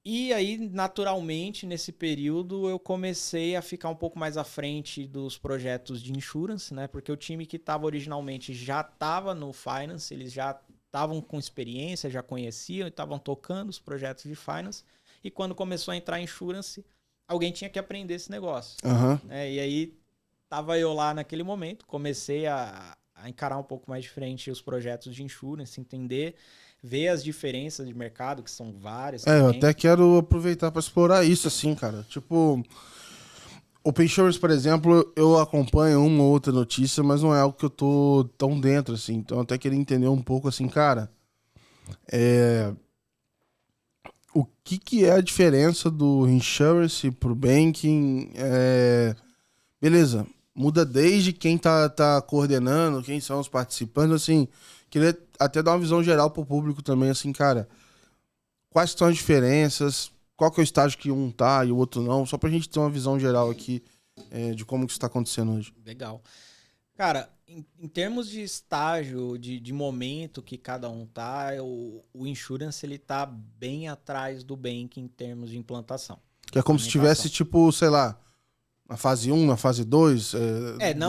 E aí, naturalmente, nesse período, eu comecei a ficar um pouco mais à frente dos projetos de insurance, né? Porque o time que estava originalmente já estava no finance, eles já estavam com experiência, já conheciam e estavam tocando os projetos de finance. E quando começou a entrar insurance, alguém tinha que aprender esse negócio. E aí, estava eu lá naquele momento, comecei a encarar um pouco mais de frente os projetos de insurance, entender, ver as diferenças de mercado, que são várias. Eu até quero aproveitar para explorar isso, assim, cara. Tipo, Open Insurance, por exemplo, eu acompanho uma ou outra notícia, mas não é algo que eu tô tão dentro, assim. Então, eu até queria entender um pouco, assim, cara, o que é a diferença do insurance pro banking? Beleza, muda desde quem tá coordenando, quem são os participantes, assim. Queria até dar uma visão geral pro público também, assim, cara. Quais são as diferenças? Qual que é o estágio que um tá e o outro não? Só pra gente ter uma visão geral aqui de como que isso tá acontecendo hoje. Legal. Cara, em termos de estágio, de momento que cada um tá, o insurance ele tá bem atrás do banking em termos de implantação. Que é como se tivesse, tipo, sei lá, na fase 1, na fase 2.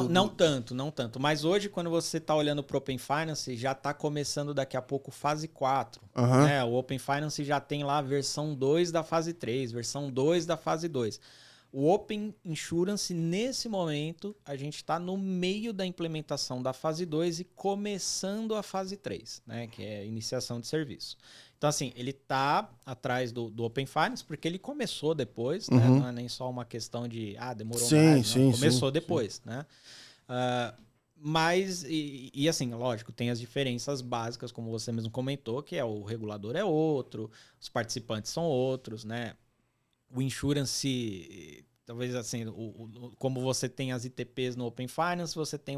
Não tanto. Mas hoje, quando você está olhando para o Open Finance, já está começando daqui a pouco fase 4. Aham. Né? O Open Finance já tem lá a versão 2 da fase 3, versão 2 da fase 2. O Open Insurance, nesse momento, a gente está no meio da implementação da fase 2 e começando a fase 3, né? Que é a iniciação de serviço. Então, assim, ele está atrás do Open Finance, porque ele começou depois, né? Não é nem só uma questão de, demorou mais. Não. Começou depois, né? Mas, assim, lógico, tem as diferenças básicas, como você mesmo comentou, que é o regulador é outro, os participantes são outros, né? O insurance, talvez assim, como você tem as ITPs no Open Finance, você tem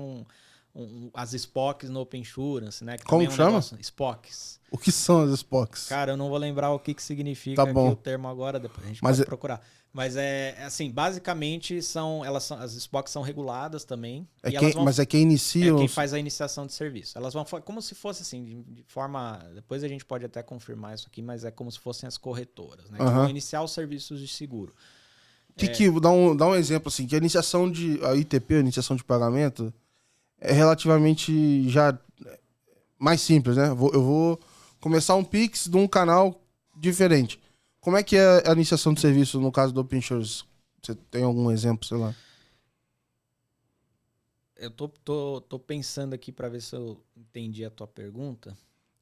as SPOCs no Open Insurance, né? Que Como também é um chama? negócio, SPOCs. O que são as SPOCs? Cara, eu não vou lembrar o que significa aqui o termo agora, depois a gente pode procurar. Mas assim, basicamente as SPOCs são reguladas também. Mas é quem inicia. É quem faz a iniciação de serviço. Elas vão como se fosse assim, de forma. Depois a gente pode até confirmar isso aqui, mas é como se fossem as corretoras, né? Que vão iniciar os serviços de seguro. Dá um exemplo assim, que a ITP, a iniciação de pagamento, é relativamente já mais simples, né? Eu vou começar um Pix de um canal diferente. Como é que é a iniciação de serviço no caso do Open Insurance? Você tem algum exemplo, sei lá? Eu tô pensando aqui para ver se eu entendi a tua pergunta.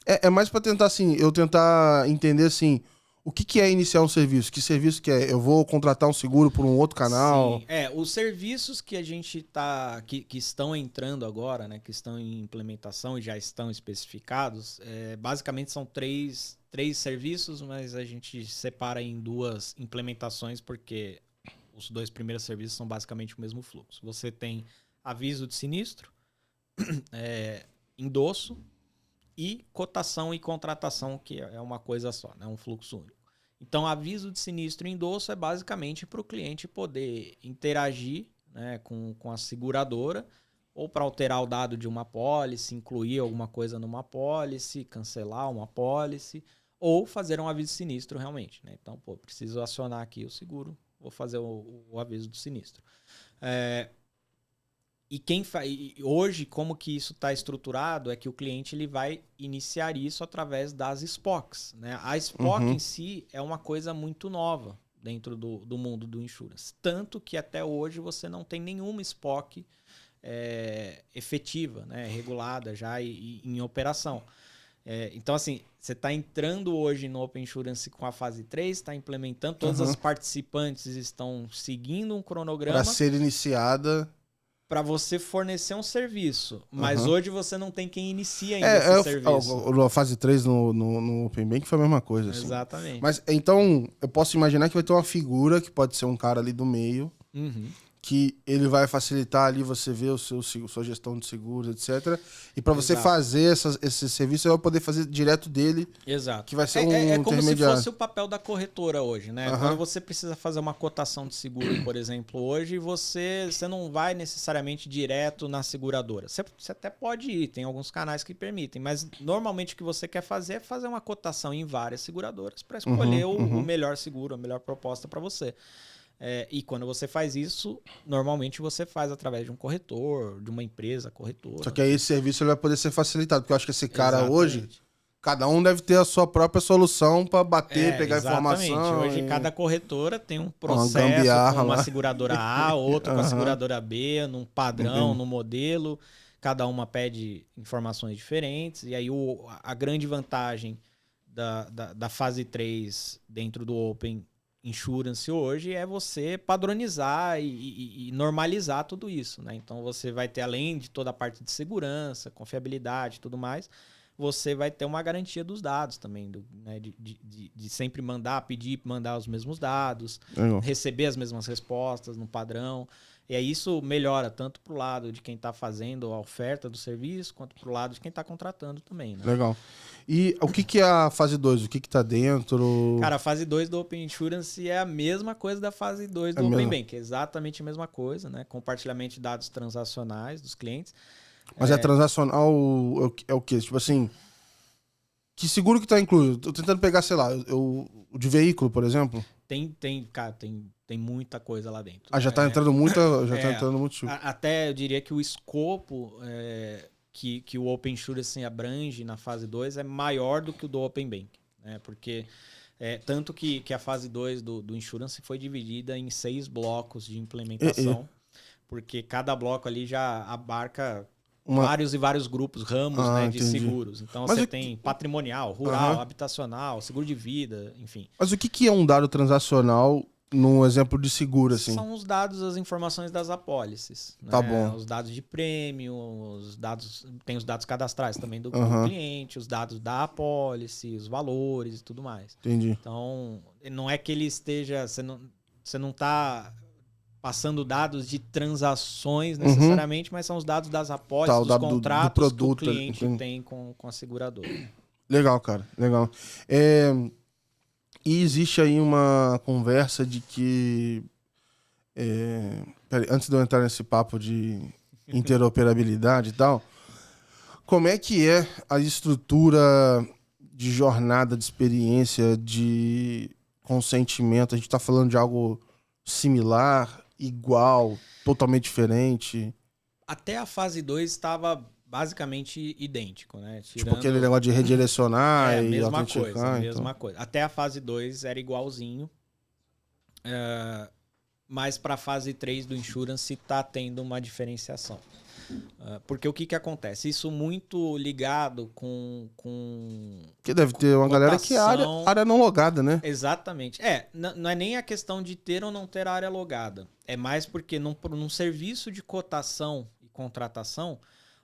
É mais para tentar assim, eu tentar entender assim, o que é iniciar um serviço? Que serviço que é? Eu vou contratar um seguro por um outro canal? Sim, os serviços que a gente que estão entrando agora, né, que estão em implementação e já estão especificados, basicamente são três serviços, mas a gente separa em duas implementações porque os dois primeiros serviços são basicamente o mesmo fluxo. Você tem aviso de sinistro, endosso e cotação e contratação, que é uma coisa só, né, um fluxo único. Então, aviso de sinistro e endosso é basicamente para o cliente poder interagir, né, com a seguradora ou para alterar o dado de uma apólice, incluir alguma coisa numa apólice, cancelar uma apólice ou fazer um aviso de sinistro realmente, né? Então, preciso acionar aqui o seguro, vou fazer o aviso do sinistro. Hoje, como que isso está estruturado, é que o cliente ele vai iniciar isso através das SPOCs. Né? A SPOC em si é uma coisa muito nova dentro do mundo do insurance. Tanto que até hoje você não tem nenhuma SPOC efetiva, né? Regulada já e em operação. Então, assim, você está entrando hoje no Open Insurance com a fase 3, está implementando, todas as participantes estão seguindo um cronograma. Para ser iniciada... Para você fornecer um serviço. Mas hoje você não tem quem inicia ainda esse serviço. A fase 3 no Open Bank foi a mesma coisa. Assim. Exatamente. Mas então, eu posso imaginar que vai ter uma figura, que pode ser um cara ali do meio, que ele vai facilitar ali você ver sua gestão de seguros, etc. E para você fazer esse serviço, você vai poder fazer direto dele. Exato. Que vai ser um como se intermediário. fosse o papel da corretora hoje, né? Quando você precisa fazer uma cotação de seguro, por exemplo, hoje você não vai necessariamente direto na seguradora. Você até pode ir, tem alguns canais que permitem, mas normalmente o que você quer fazer é fazer uma cotação em várias seguradoras para escolher o melhor seguro, a melhor proposta para você. E quando você faz isso, normalmente você faz através de um corretor, de uma empresa corretora. Só que aí esse serviço ele vai poder ser facilitado, porque eu acho que esse cara hoje, cada um deve ter a sua própria solução para bater, pegar informação. Hoje cada corretora tem um processo com uma seguradora A, outro com a seguradora B, num padrão, num modelo. Cada uma pede informações diferentes. E aí a grande vantagem da fase 3 dentro do Open insurance hoje é você padronizar e normalizar tudo isso, né? Então você vai ter, além de toda a parte de segurança, confiabilidade e tudo mais, você vai ter uma garantia dos dados também, né? de sempre pedir, mandar os mesmos dados, receber as mesmas respostas no padrão. E aí isso melhora tanto para o lado de quem está fazendo a oferta do serviço, quanto para o lado de quem está contratando também, né? Legal. E o que é a fase 2? O que tá dentro? Cara, a fase 2 do Open Insurance é a mesma coisa da fase 2 do Open Bank. É exatamente a mesma coisa, né? Compartilhamento de dados transacionais dos clientes. Mas é transacional é o quê? Tipo assim, que seguro que tá incluído? Tô tentando pegar, sei lá, o de veículo, por exemplo. Cara, tem muita coisa lá dentro. Já tá entrando tá entrando muito tipo. Até eu diria que o escopo que o Open Insurance abrange na fase 2 é maior do que o do Open Bank, né? Porque tanto que a fase 2 do Insurance foi dividida em 6 blocos de implementação, porque cada bloco ali já abarca vários e vários grupos, ramos, né, de seguros. Então você tem patrimonial, rural, habitacional, seguro de vida, enfim. Mas o que é um dado transacional num exemplo de seguro, assim? São os dados, as informações das apólices. Tá né? bom. Os dados de prêmio, tem os dados cadastrais também do cliente, os dados da apólice, os valores e tudo mais. Entendi. Então, não é que ele esteja... Você não está passando dados de transações necessariamente, mas são os dados das apólices, dos contratos do produto, que o cliente tem com a seguradora. Legal, cara. Legal. E existe aí uma conversa de que... Peraí, antes de eu entrar nesse papo de interoperabilidade e tal, como é que é a estrutura de jornada, de experiência, de consentimento? A gente tá falando de algo similar, igual, totalmente diferente? Até a fase 2 estava basicamente idêntico, né? Tipo aquele negócio de redirecionar e mesma autenticar. Mesma coisa. Até a fase 2 era igualzinho. Mas para a fase 3 do Insurance está tendo uma diferenciação. Porque o que acontece? Isso muito ligado com que deve ter uma galera que é área não logada, né? Exatamente. Não é nem a questão de ter ou não ter área logada. É mais porque num serviço de cotação e contratação,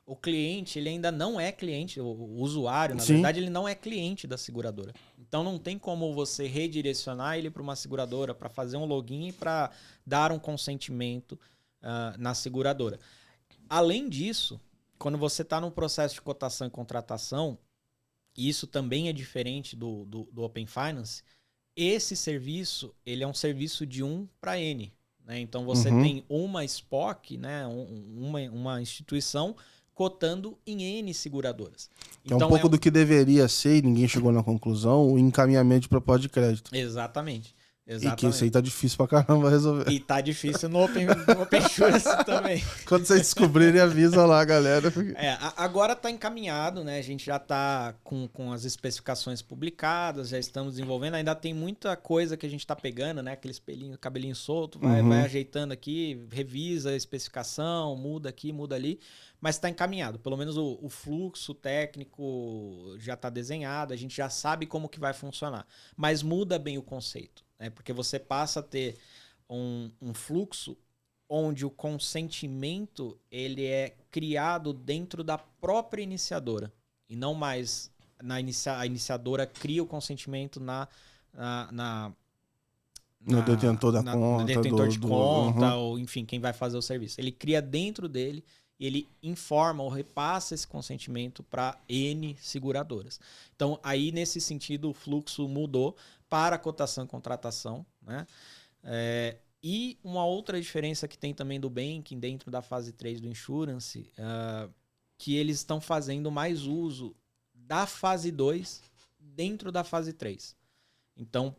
o cliente ele ainda não é cliente, o usuário, na verdade, ele não é cliente da seguradora. Então não tem como você redirecionar ele para uma seguradora, para fazer um login e para dar um consentimento na seguradora. Além disso, quando você está num processo de cotação e contratação, e isso também é diferente do Open Finance, esse serviço ele é um serviço de 1 para N. Né? Então você tem uma SPOC, né? uma instituição cotando em N seguradoras. Então, é um pouco do que deveria ser, e ninguém chegou na conclusão, o encaminhamento de proposta de crédito. Exatamente. E que isso aí tá difícil pra caramba resolver. E tá difícil no Open Insurance também. Quando vocês descobrirem, avisa lá, galera. Agora tá encaminhado, né? A gente já tá com as especificações publicadas, já estamos desenvolvendo. Ainda tem muita coisa que a gente tá pegando, né? Aquele cabelinho solto, vai ajeitando aqui, revisa a especificação, muda aqui, muda ali. Mas está encaminhado. Pelo menos o fluxo técnico já está desenhado, a gente já sabe como que vai funcionar. Mas muda bem o conceito, né? Porque você passa a ter um fluxo onde o consentimento ele é criado dentro da própria iniciadora. E não mais a iniciadora cria o consentimento no detentor da conta. No detentor de conta, ou enfim, quem vai fazer o serviço. Ele cria dentro dele e ele informa ou repassa esse consentimento para N seguradoras. Então, aí, nesse sentido, o fluxo mudou para cotação e contratação. Né? E uma outra diferença que tem também do banking dentro da fase 3 do Insurance, que eles estão fazendo mais uso da fase 2 dentro da fase 3. Então,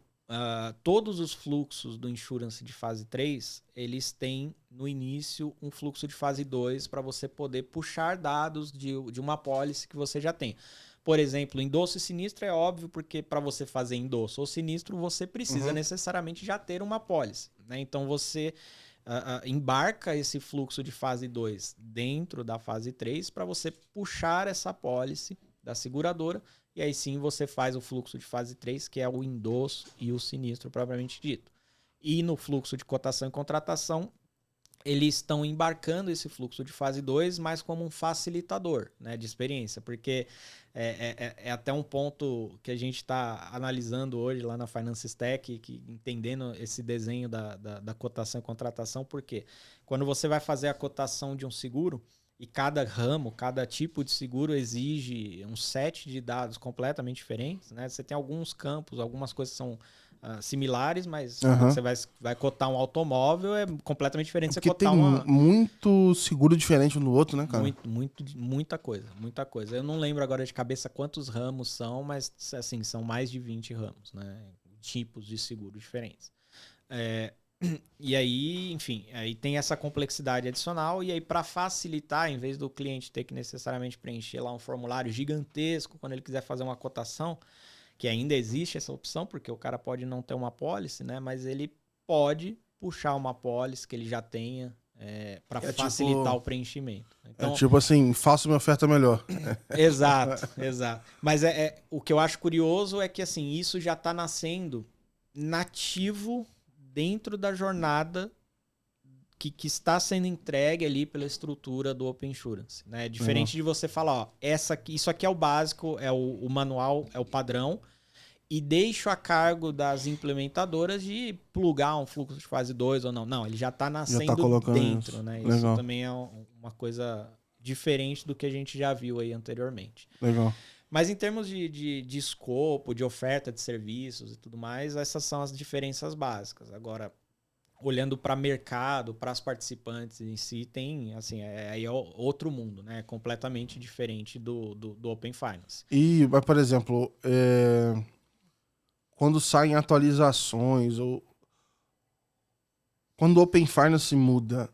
todos os fluxos do Insurance de fase 3, eles têm no início um fluxo de fase 2 para você poder puxar dados de uma apólice que você já tem. Por exemplo, endosso e sinistro é óbvio, porque para você fazer endosso ou sinistro, você precisa necessariamente já ter uma apólice. Né? Então você embarca esse fluxo de fase 2 dentro da fase 3 para você puxar essa apólice da seguradora e aí sim você faz o fluxo de fase 3, que é o endosso e o sinistro propriamente dito. E no fluxo de cotação e contratação, eles estão embarcando esse fluxo de fase 2 mais como um facilitador, né, de experiência, porque é até um ponto que a gente está analisando hoje lá na Finance Stack, entendendo esse desenho da cotação e contratação, porque quando você vai fazer a cotação de um seguro, e cada ramo, cada tipo de seguro exige um set de dados completamente diferentes, né? Você tem alguns campos, algumas coisas que são similares, mas quando você vai cotar um automóvel é completamente diferente de você cotar uma... muito seguro diferente um do outro, né, cara? Muita coisa. Eu não lembro agora de cabeça quantos ramos são, mas assim, são mais de 20 ramos, né? Tipos de seguro diferentes. E aí, enfim, aí tem essa complexidade adicional, e aí para facilitar, em vez do cliente ter que necessariamente preencher lá um formulário gigantesco quando ele quiser fazer uma cotação, que ainda existe essa opção, porque o cara pode não ter uma apólice, né? Mas ele pode puxar uma apólice que ele já tenha para facilitar o preenchimento. Então, tipo assim, faça uma oferta melhor. Exato. Mas o que eu acho curioso é que assim, isso já está nascendo nativo dentro da jornada que está sendo entregue ali pela estrutura do Open Insurance, né? Diferente de você falar, ó, isso aqui é o básico, é o manual, é o padrão, e deixo a cargo das implementadoras de plugar um fluxo de fase 2 ou não. Não, ele já está nascendo dentro, isso, né? Isso também é uma coisa diferente do que a gente já viu aí anteriormente. Legal. Mas em termos de escopo, de oferta de serviços e tudo mais, essas são as diferenças básicas. Agora, olhando para mercado, para as participantes em si, tem, assim, aí é outro mundo, né? Completamente diferente do Open Finance. E, por exemplo, quando saem atualizações ou quando o Open Finance muda,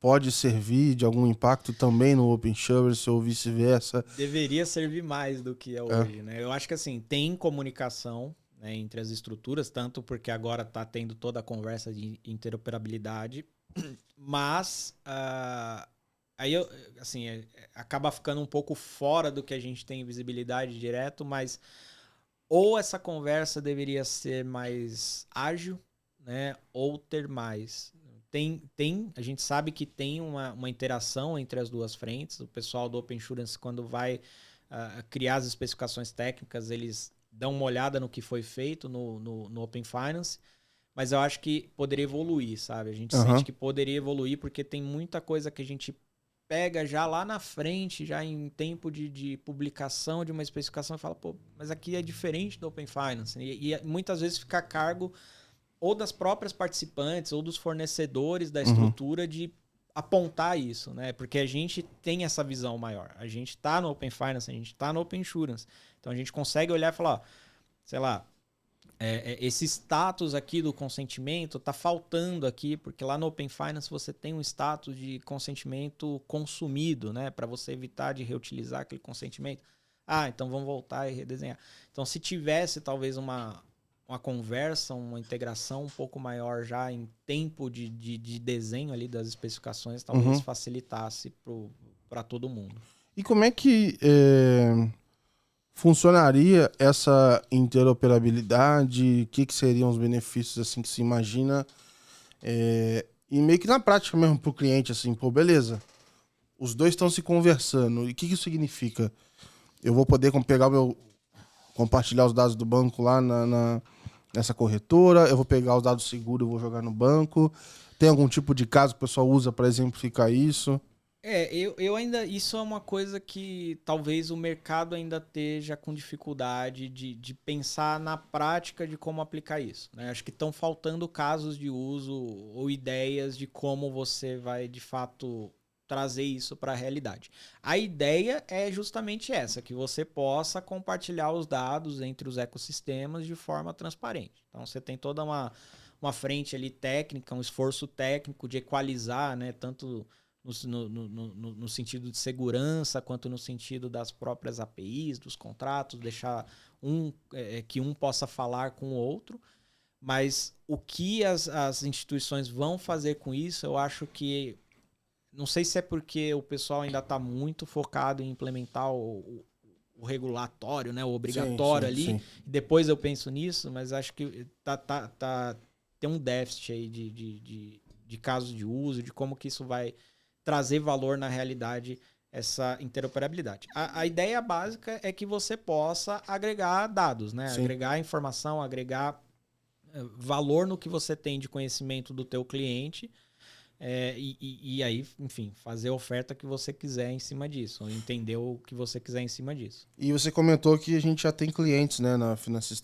pode servir de algum impacto também no Open Insurance ou vice-versa? Deveria servir mais do que é hoje, né? Eu acho que assim, tem comunicação, né, entre as estruturas, tanto porque agora está tendo toda a conversa de interoperabilidade, mas aí assim, acaba ficando um pouco fora do que a gente tem visibilidade direto, mas ou essa conversa deveria ser mais ágil, né, ou ter mais. A gente sabe que tem uma interação entre as duas frentes. O pessoal do Open Insurance, quando vai criar as especificações técnicas, eles dão uma olhada no que foi feito no Open Finance, mas eu acho que poderia evoluir, sabe? A gente sente que poderia evoluir porque tem muita coisa que a gente pega já lá na frente, já em tempo de publicação de uma especificação e fala, pô, mas aqui é diferente do Open Finance. E muitas vezes fica a cargo ou das próprias participantes ou dos fornecedores da estrutura de apontar isso, né? Porque a gente tem essa visão maior. A gente está no Open Finance, a gente está no Open Insurance. Então a gente consegue olhar e falar, ó, sei lá, esse status aqui do consentimento está faltando aqui, porque lá no Open Finance você tem um status de consentimento consumido, né? Para você evitar de reutilizar aquele consentimento. Então vamos voltar e redesenhar. Então se tivesse talvez uma conversa, uma integração um pouco maior já em tempo de desenho ali das especificações, talvez facilitasse para todo mundo. E como é que funcionaria essa interoperabilidade? O que seriam os benefícios assim que se imagina? E meio que na prática mesmo para o cliente, assim, pô, beleza, os dois estão se conversando. E o que isso significa? Eu vou poder compartilhar os dados do banco lá nessa corretora, eu vou pegar os dados seguros e vou jogar no banco. Tem algum tipo de caso que o pessoal usa para exemplificar isso? Eu ainda... Isso é uma coisa que talvez o mercado ainda esteja com dificuldade de pensar na prática de como aplicar isso, né? Acho que estão faltando casos de uso ou ideias de como você vai, de fato, trazer isso para a realidade. A ideia é justamente essa, que você possa compartilhar os dados entre os ecossistemas de forma transparente. Então você tem toda uma frente ali técnica, um esforço técnico de equalizar, né, tanto no sentido de segurança quanto no sentido das próprias APIs, dos contratos, deixar que um possa falar com o outro. Mas o que as instituições vão fazer com isso, eu acho que... Não sei se é porque o pessoal ainda está muito focado em implementar o o regulatório, né, o obrigatório ali, sim. depois eu penso nisso, mas acho que tem um déficit aí de casos de uso, de como que isso vai trazer valor na realidade, essa interoperabilidade. A ideia básica é que você possa agregar dados, né? Sim. Agregar informação, agregar valor no que você tem de conhecimento do teu cliente, e aí, enfim, fazer a oferta que você quiser em cima disso, ou entender o que você quiser em cima disso. E você comentou que a gente já tem clientes, né, na Finansys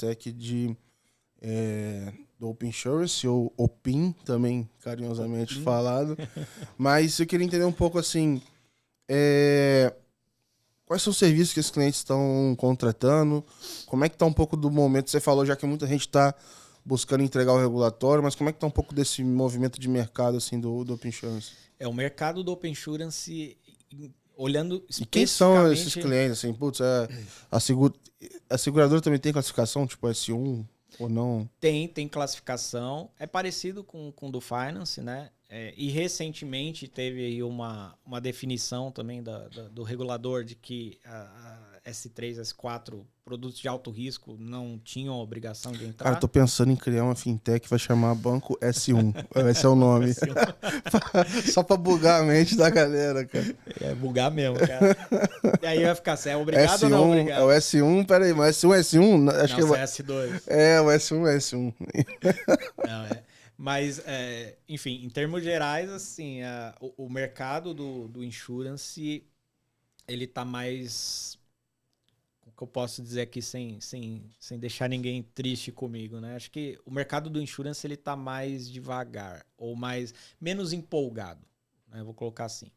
do Open Insurance, ou OPIN, também carinhosamente falado. Mas eu queria entender um pouco assim, quais são os serviços que esses clientes estão contratando? Como é que está um pouco do momento? Você falou já que muita gente está buscando entregar o regulatório, mas como é que está um pouco desse movimento de mercado assim do Open Insurance? O mercado do Open Insurance, olhando especificamente... E quem são esses clientes? Assim, putz, a seguradora também tem classificação, tipo S1 ou não? Tem classificação. É parecido com o do Finance, né? E recentemente teve aí uma definição também do regulador de que a S3, S4, produtos de alto risco, não tinham a obrigação de entrar. Cara, eu tô pensando em criar uma fintech que vai chamar Banco S1. Vai ser o nome. Só pra bugar a mente da galera, cara. Bugar mesmo, cara. E aí vai ficar, você é obrigado S1, ou não obrigado? É o S1, peraí, mas S1, S1? Acho não, que é S2. O S1. Não, Mas, enfim, em termos gerais, assim, o mercado do insurance, ele tá mais... O que eu posso dizer aqui sem deixar ninguém triste comigo, né? Acho que o mercado do insurance, ele tá mais devagar, ou menos empolgado, né? Vou colocar assim.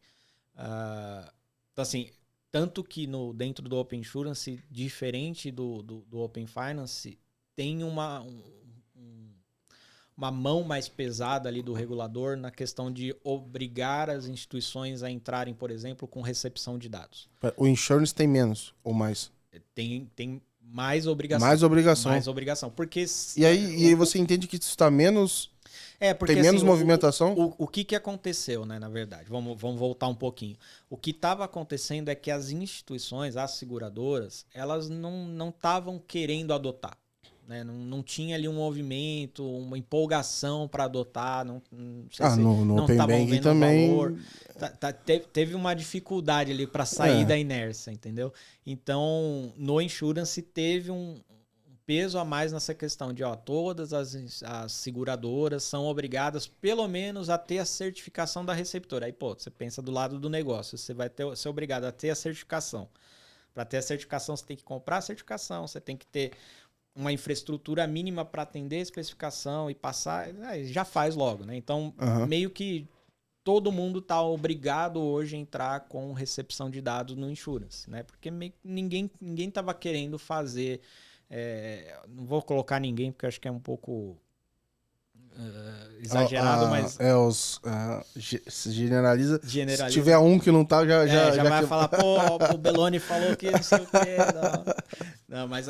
Então, assim, tanto que dentro do Open Insurance, diferente do Open Finance, tem uma mão mais pesada ali do regulador na questão de obrigar as instituições a entrarem, por exemplo, com recepção de dados. O insurance tem menos ou mais? Tem mais obrigação. Mais obrigação. Mais obrigação. Porque, e aí você entende que isso está menos... porque, tem menos assim, movimentação? O que aconteceu, né, na verdade? Vamos voltar um pouquinho. O que estava acontecendo é que as instituições, as seguradoras, elas não estavam querendo adotar. Né? Não tinha ali um movimento, uma empolgação para adotar. Não sei se no Open Banking também. Valor. Teve uma dificuldade ali para sair da inércia, entendeu? Então, no insurance teve um peso a mais nessa questão de todas as seguradoras são obrigadas, pelo menos, a ter a certificação da receptora. Aí, você pensa do lado do negócio, você vai ser obrigado a ter a certificação. Para ter a certificação, você tem que comprar a certificação, você tem que ter uma infraestrutura mínima para atender a especificação e passar, já faz logo, né? Então, meio que todo mundo está obrigado hoje a entrar com recepção de dados no insurance, né? Porque ninguém estava querendo fazer... não vou colocar ninguém, porque acho que é um pouco exagerado, mas... Se generaliza. Se tiver um que não tá, já vai falar, o Belloni falou que não sei o quê. Não, mas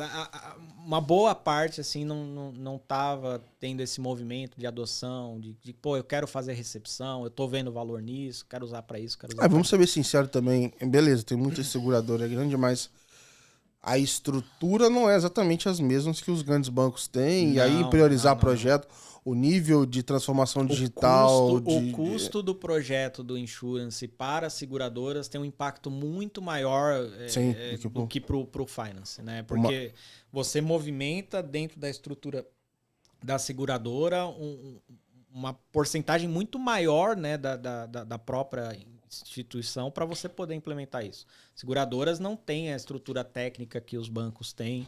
uma boa parte, assim, não tava tendo esse movimento de adoção, de eu quero fazer recepção, eu tô vendo valor nisso, quero usar para isso, quero usar vamos ser bem sinceros também. Beleza, tem muita seguradora grande, mas a estrutura não é exatamente as mesmas que os grandes bancos têm. E aí priorizar projeto, o nível de transformação digital... O custo do projeto do insurance para as seguradoras tem um impacto muito maior do que para o finance, né? Porque você movimenta dentro da estrutura da seguradora uma porcentagem muito maior, né, da própria instituição para você poder implementar isso. Seguradoras não têm a estrutura técnica que os bancos têm.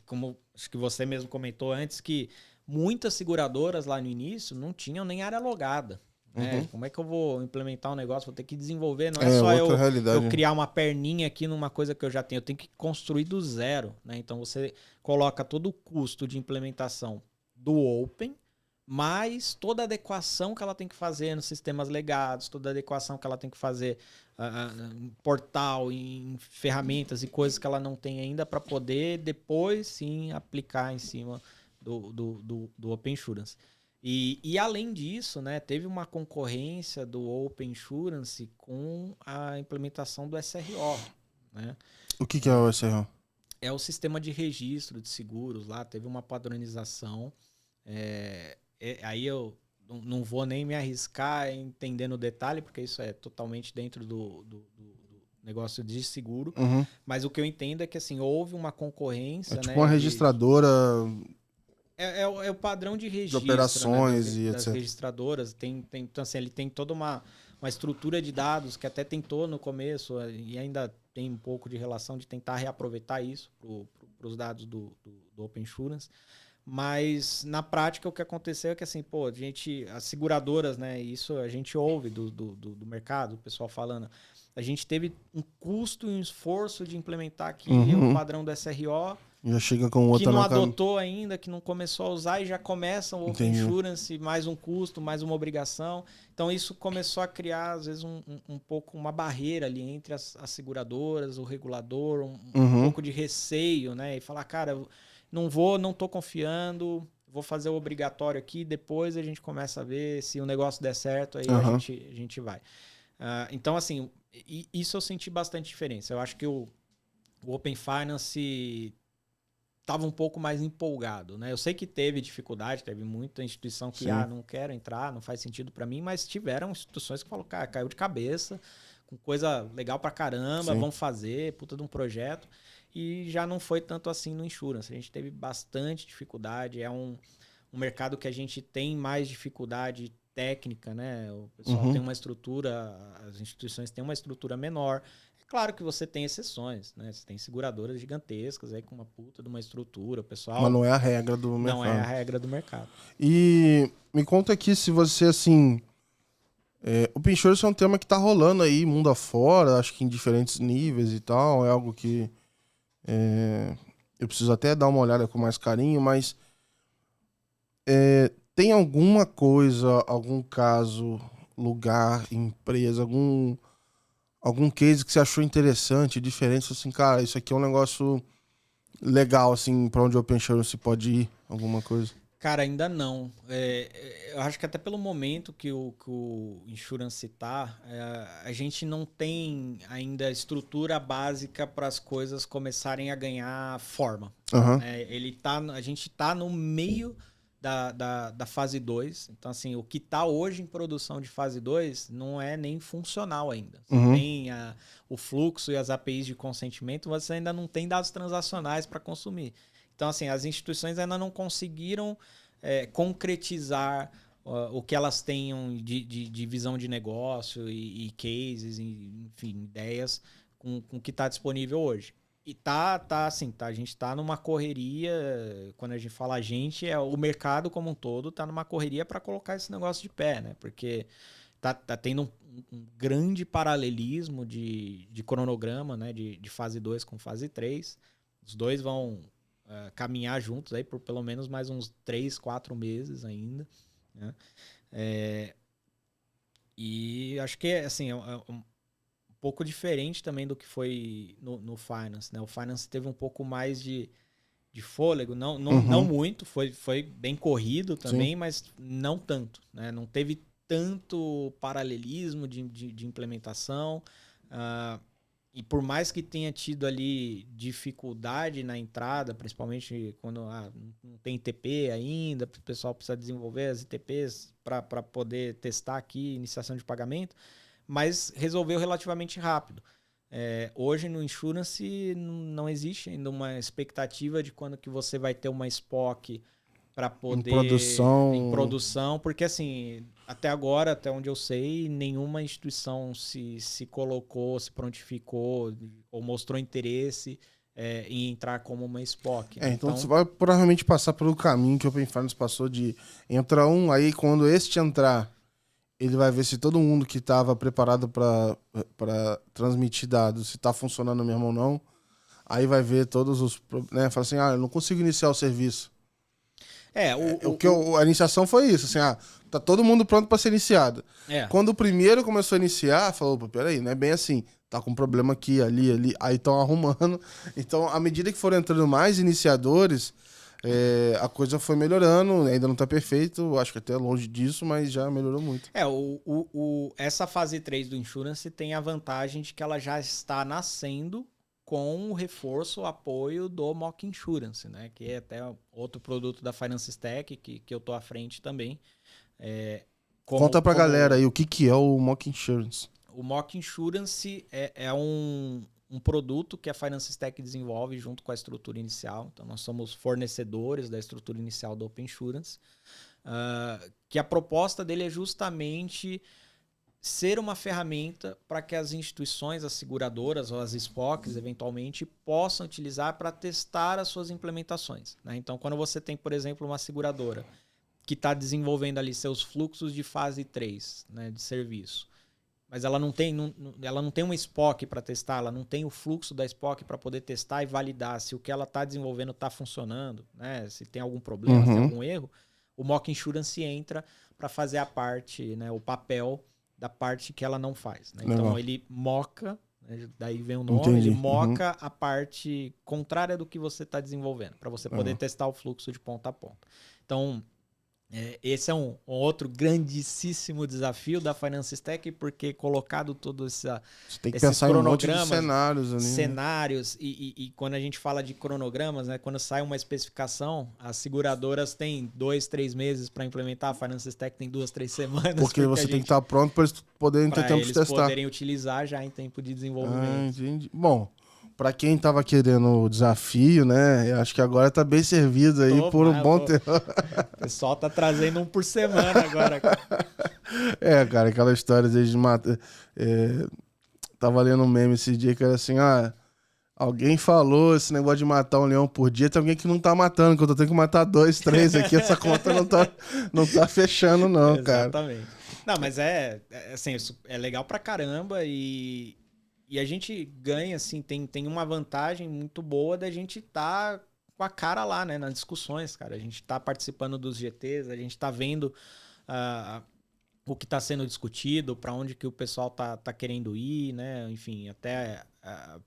Como acho que você mesmo comentou antes, que muitas seguradoras lá no início não tinham nem área logada. Né? Como é que eu vou implementar um negócio? Vou ter que desenvolver. Não é só eu criar uma perninha aqui numa coisa que eu já tenho. Eu tenho que construir do zero. Né? Então você coloca todo o custo de implementação do Open, mais toda a adequação que ela tem que fazer nos sistemas legados, toda a adequação que ela tem que fazer em portal, em ferramentas e coisas que ela não tem ainda para poder depois sim aplicar em cima do Open Insurance. E além disso, né, teve uma concorrência do Open Insurance com a implementação do SRO. Né? O que é o SRO? É o sistema de registro de seguros lá, teve uma padronização. Aí eu não vou nem me arriscar entendendo o detalhe, porque isso é totalmente dentro do negócio de seguro. Uhum. Mas o que eu entendo é que assim, houve uma concorrência. É tipo né, uma registradora É o padrão de registro, de operações né, e das etc. registradoras. Então, assim, ele tem toda uma estrutura de dados que até tentou no começo e ainda tem um pouco de relação de tentar reaproveitar isso para os dados do Open Insurance. Mas, na prática, o que aconteceu é que, assim, pô, as seguradoras, né, isso a gente ouve do mercado, o pessoal falando, a gente teve um custo e um esforço de implementar aqui o padrão do SRO, já chega com que outra não na adotou ainda, que não começou a usar e já começa o Open Insurance, mais um custo, mais uma obrigação. Então isso começou a criar, às vezes, um pouco uma barreira ali entre as seguradoras, o regulador, um pouco de receio, né? E falar, cara, eu não tô confiando, vou fazer o obrigatório aqui, depois a gente começa a ver se o negócio der certo, aí a gente vai. Então, assim, isso eu senti bastante diferença. Eu acho que o Open Finance estava um pouco mais empolgado, né? Eu sei que teve dificuldade, teve muita instituição que, não quero entrar, não faz sentido para mim, mas tiveram instituições que falaram, cara, caiu de cabeça, com coisa legal pra caramba, vamos fazer, puta de um projeto, e já não foi tanto assim no insurance. A gente teve bastante dificuldade, é um mercado que a gente tem mais dificuldade técnica, né? O pessoal tem uma estrutura, as instituições têm uma estrutura menor. Claro que você tem exceções, né? Você tem seguradoras gigantescas aí com uma puta de uma estrutura, o pessoal... Mas não é a regra do mercado. Não é a regra do mercado. E me conta aqui se você, assim... o Open Insurance é um tema que tá rolando aí, mundo afora, acho que em diferentes níveis e tal. É algo que eu preciso até dar uma olhada com mais carinho, mas... tem alguma coisa, algum caso, lugar, empresa, algum case que você achou interessante, diferente, assim, cara, isso aqui é um negócio legal, assim, pra onde o Open Insurance pode ir, alguma coisa? Cara, ainda não. Eu acho que até pelo momento que o Insurance tá, a gente não tem ainda estrutura básica para as coisas começarem a ganhar forma. A gente tá no meio da fase 2. Então, assim, o que está hoje em produção de fase 2 não é nem funcional ainda. Você tem o fluxo e as APIs de consentimento, você ainda não tem dados transacionais para consumir. Então, assim, as instituições ainda não conseguiram concretizar o que elas tenham de visão de negócio e cases, enfim, ideias com o que está disponível hoje. E a gente tá numa correria, quando a gente fala a gente, o mercado como um todo tá numa correria para colocar esse negócio de pé, né? Porque tá tendo um grande paralelismo de cronograma, né? De fase 2 com fase 3. Os dois vão caminhar juntos aí por pelo menos mais uns 3, 4 meses ainda, né? E acho que, assim, pouco diferente também do que foi no Finance, né? O Finance teve um pouco mais de fôlego, não muito, foi bem corrido também, mas não tanto, né? Não teve tanto paralelismo de implementação, e por mais que tenha tido ali dificuldade na entrada, principalmente quando não tem ITP ainda, o pessoal precisa desenvolver as ITPs para poder testar aqui iniciação de pagamento, mas resolveu relativamente rápido. Hoje no Insurance não existe ainda uma expectativa de quando que você vai ter uma SPOC para poder... Em produção, porque assim, até agora, até onde eu sei, nenhuma instituição se colocou, se prontificou ou mostrou interesse em entrar como uma SPOC. Então você vai provavelmente passar pelo caminho que o Open Finance passou de entra aí quando este entrar, ele vai ver se todo mundo que estava preparado para transmitir dados, se está funcionando mesmo ou não. Aí vai ver todos os... né? Fala assim, eu não consigo iniciar o serviço. A iniciação foi isso, assim, tá todo mundo pronto para ser iniciado. Quando o primeiro começou a iniciar, falou, peraí, não é bem assim, tá com um problema aqui, ali, aí estão arrumando. Então, à medida que foram entrando mais iniciadores, a coisa foi melhorando, ainda não tá perfeito, acho que até longe disso, mas já melhorou muito. Essa fase 3 do Insurance tem a vantagem de que ela já está nascendo com o reforço, o apoio do Mock Insurance, né? Que é até outro produto da Finance Stack que eu tô à frente também. Conta pra galera aí o que é o Mock Insurance. O Mock Insurance é um produto que a Finance Stack desenvolve junto com a estrutura inicial. Então, nós somos fornecedores da estrutura inicial do Open Insurance, que a proposta dele é justamente ser uma ferramenta para que as instituições, as seguradoras ou as SPOCs, eventualmente, possam utilizar para testar as suas implementações, né? Então, quando você tem, por exemplo, uma seguradora que está desenvolvendo ali seus fluxos de fase 3, né, de serviço, mas ela não tem uma SPOC para testar, ela não tem o fluxo da SPOC para poder testar e validar se o que ela está desenvolvendo está funcionando, né, se tem algum problema, se tem algum erro, o Mock Insurance entra para fazer a parte, né, o papel da parte que ela não faz, né? Então ele moca, né, daí vem o nome, Entendi. ele moca a parte contrária do que você está desenvolvendo, para você poder testar o fluxo de ponta a ponta. Então, esse é um outro grandíssimo desafio da Finance Stack, porque colocado todo você tem que esses pensar em um monte de cronogramas, cenários ali, e quando a gente fala de cronogramas, né, quando sai uma especificação, as seguradoras têm 2-3 meses para implementar, a Finance Stack tem 2-3 semanas. Porque você tem que estar pronto para eles poderem ter tempo de testar. Para eles poderem utilizar já em tempo de desenvolvimento. Entendi. Bom, para quem tava querendo o desafio, né? Eu acho que agora tá bem servido aí por um bom tempo. O pessoal tá trazendo um por semana agora. Cara, aquela história de matar. Tava lendo um meme esse dia que era assim: alguém falou esse negócio de matar um leão por dia, tem alguém que não tá matando, que eu tô tendo que matar 2, 3 aqui, essa conta não tá fechando, não, cara. Exatamente. Não, mas assim, isso é legal pra caramba e a gente ganha, assim, tem uma vantagem muito boa da gente estar com a cara lá, né, nas discussões, cara. A gente tá participando dos GTs, a gente tá vendo o que está sendo discutido, para onde que o pessoal tá querendo ir, né? Enfim, até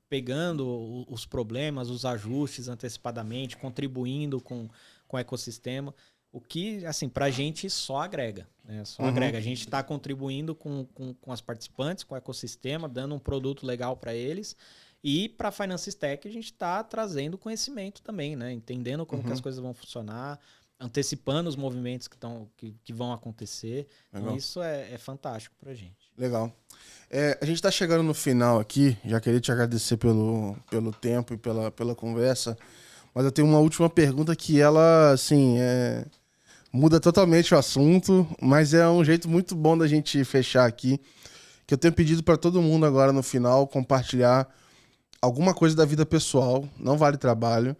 pegando os problemas, os ajustes antecipadamente, contribuindo com o ecossistema. O que, assim, para a gente só agrega, né? Só agrega. A gente está contribuindo com as participantes, com o ecossistema, dando um produto legal para eles. E para a Finance Stack a gente está trazendo conhecimento também, né? Entendendo como que as coisas vão funcionar, antecipando os movimentos que vão acontecer. Legal. Então isso é fantástico para a gente. Legal. A gente está chegando no final aqui. Já queria te agradecer pelo tempo e pela conversa. Mas eu tenho uma última pergunta que ela, assim, muda totalmente o assunto, mas é um jeito muito bom da gente fechar aqui, que eu tenho pedido para todo mundo agora no final compartilhar alguma coisa da vida pessoal, não vale trabalho,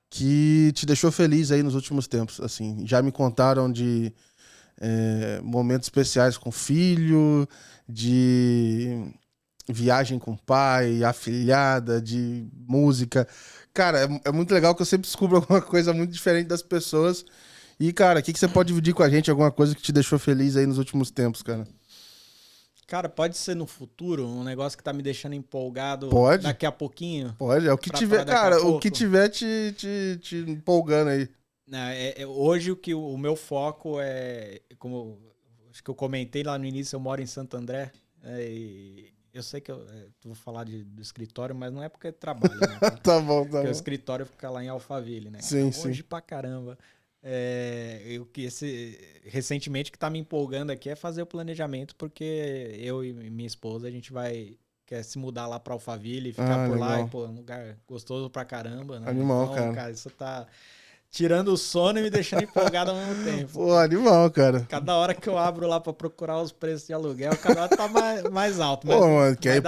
que te deixou feliz aí nos últimos tempos. Assim, já me contaram de momentos especiais com filho, de viagem com pai, afilhada, de música. Cara, é muito legal que eu sempre descubro alguma coisa muito diferente das pessoas. E, cara, o que você pode dividir com a gente? Alguma coisa que te deixou feliz aí nos últimos tempos, cara? Cara, pode ser no futuro, um negócio que tá me deixando empolgado daqui a pouquinho? Pode, é o que tiver, cara, o que tiver te empolgando aí. Hoje o meu foco como acho que eu comentei lá no início, eu moro em Santo André, e eu sei que eu vou falar do escritório, mas não é porque é trabalho, né? Tá bom. Porque o escritório fica lá em Alphaville, né? Sim, então, hoje pra caramba. Recentemente que tá me empolgando aqui é fazer o planejamento, porque eu e minha esposa, a gente quer se mudar lá pra Alphaville e ficar por lá, e, pô, é um lugar gostoso pra caramba, né? Animal, então, cara, isso tá tirando o sono e me deixando empolgado ao mesmo tempo. Pô, animal, cara. Cada hora que eu abro lá pra procurar os preços de aluguel, cada hora tá mais alto. Pô, mano, que aí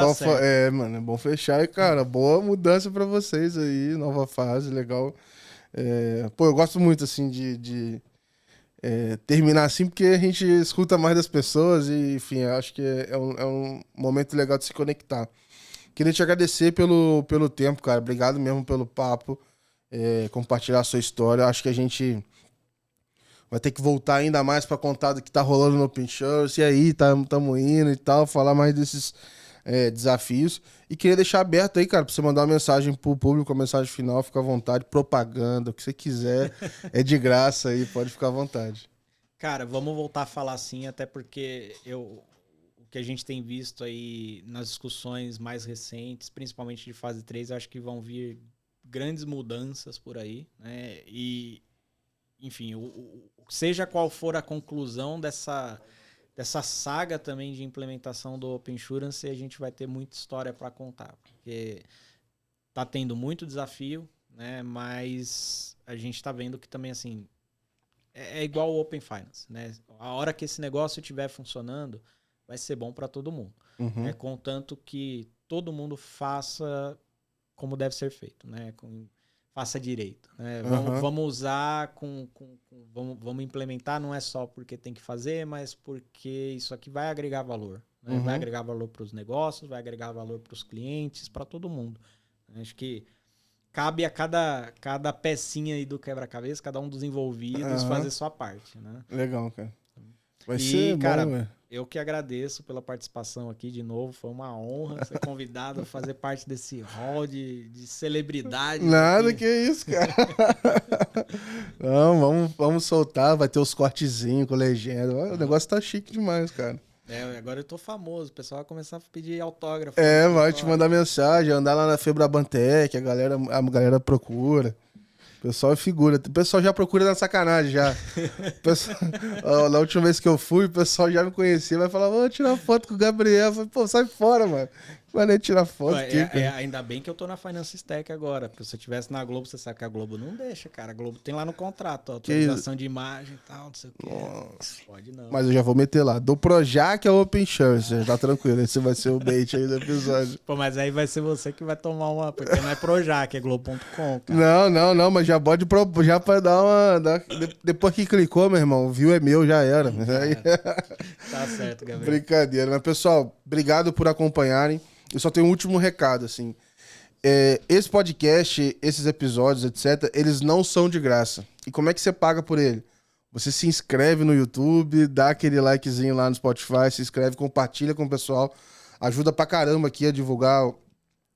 mano, é bom fechar e, cara, boa mudança pra vocês aí, nova fase, legal. Pô, eu gosto muito, assim, de terminar assim, porque a gente escuta mais das pessoas e, enfim, acho que é um momento legal de se conectar. Queria te agradecer pelo tempo, cara. Obrigado mesmo pelo papo, compartilhar a sua história. Acho que a gente vai ter que voltar ainda mais para contar do que tá rolando no Open Source. E aí, tamo indo e tal, falar mais desses desafios. E queria deixar aberto aí, cara, pra você mandar uma mensagem pro público, uma mensagem final, fica à vontade, propaganda, o que você quiser, é de graça aí, pode ficar à vontade. Cara, vamos voltar a falar assim, até porque o que a gente tem visto aí nas discussões mais recentes, principalmente de fase 3, eu acho que vão vir grandes mudanças por aí, né? E, enfim, seja qual for a conclusão dessa saga também de implementação do Open Insurance, a gente vai ter muita história para contar, porque tá tendo muito desafio, né? Mas a gente tá vendo que também, assim, é igual o Open Finance, né? A hora que esse negócio estiver funcionando, vai ser bom para todo mundo. Uhum. Contanto que todo mundo faça como deve ser feito, né? Faça direito, né? Vamos usar, vamos implementar, não é só porque tem que fazer, mas porque isso aqui vai agregar valor. Né? Vai agregar valor para os negócios, vai agregar valor para os clientes, para todo mundo. Acho que cabe a cada pecinha aí do quebra-cabeça, cada um dos envolvidos fazer sua parte, né? Legal, cara. Vai ser cara, bom, eu que agradeço pela participação aqui de novo. Foi uma honra ser convidado a fazer parte desse hall de celebridade. Nada aqui. Que isso, cara. Não, vamos soltar. Vai ter os cortezinhos com legenda. O negócio tá chique demais, cara. Agora eu tô famoso. O pessoal vai começar a pedir autógrafo. Vai te mandar mensagem, andar lá na Febrabantec, a galera procura. O pessoal é figura. O pessoal já procura na sacanagem, já. Na última vez que eu fui, o pessoal já me conhecia. Vai falar, vou tirar foto com o Gabriel. Eu falei, pô, sai fora, mano. Vai nem tirar foto aqui, ainda bem que eu tô na Finance Stack agora. Porque se eu tivesse na Globo, você sabe que a Globo não deixa, cara. A Globo tem lá no contrato, autorização de imagem e tal, não sei o quê. Nossa. Pode não. Mas eu já vou meter lá. Do Projac ao Open Insurance. Tá tranquilo. Esse vai ser o bait aí do episódio. Pô, mas aí vai ser você que vai tomar uma... Porque não é Projac, é Globo.com, cara. Não. Mas já pode... Já pra dar uma... Depois que clicou, meu irmão, viu é meu, já era. Tá certo, Gabriel. Brincadeira. Mas, pessoal, obrigado por acompanharem. Eu só tenho um último recado, assim. Esse podcast, esses episódios, etc., eles não são de graça. E como é que você paga por ele? Você se inscreve no YouTube, dá aquele likezinho lá no Spotify, se inscreve, compartilha com o pessoal. Ajuda pra caramba aqui a divulgar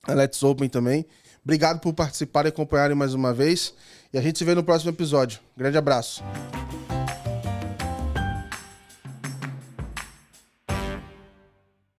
a Let's Open também. Obrigado por participar e acompanharem mais uma vez. E a gente se vê no próximo episódio. Grande abraço.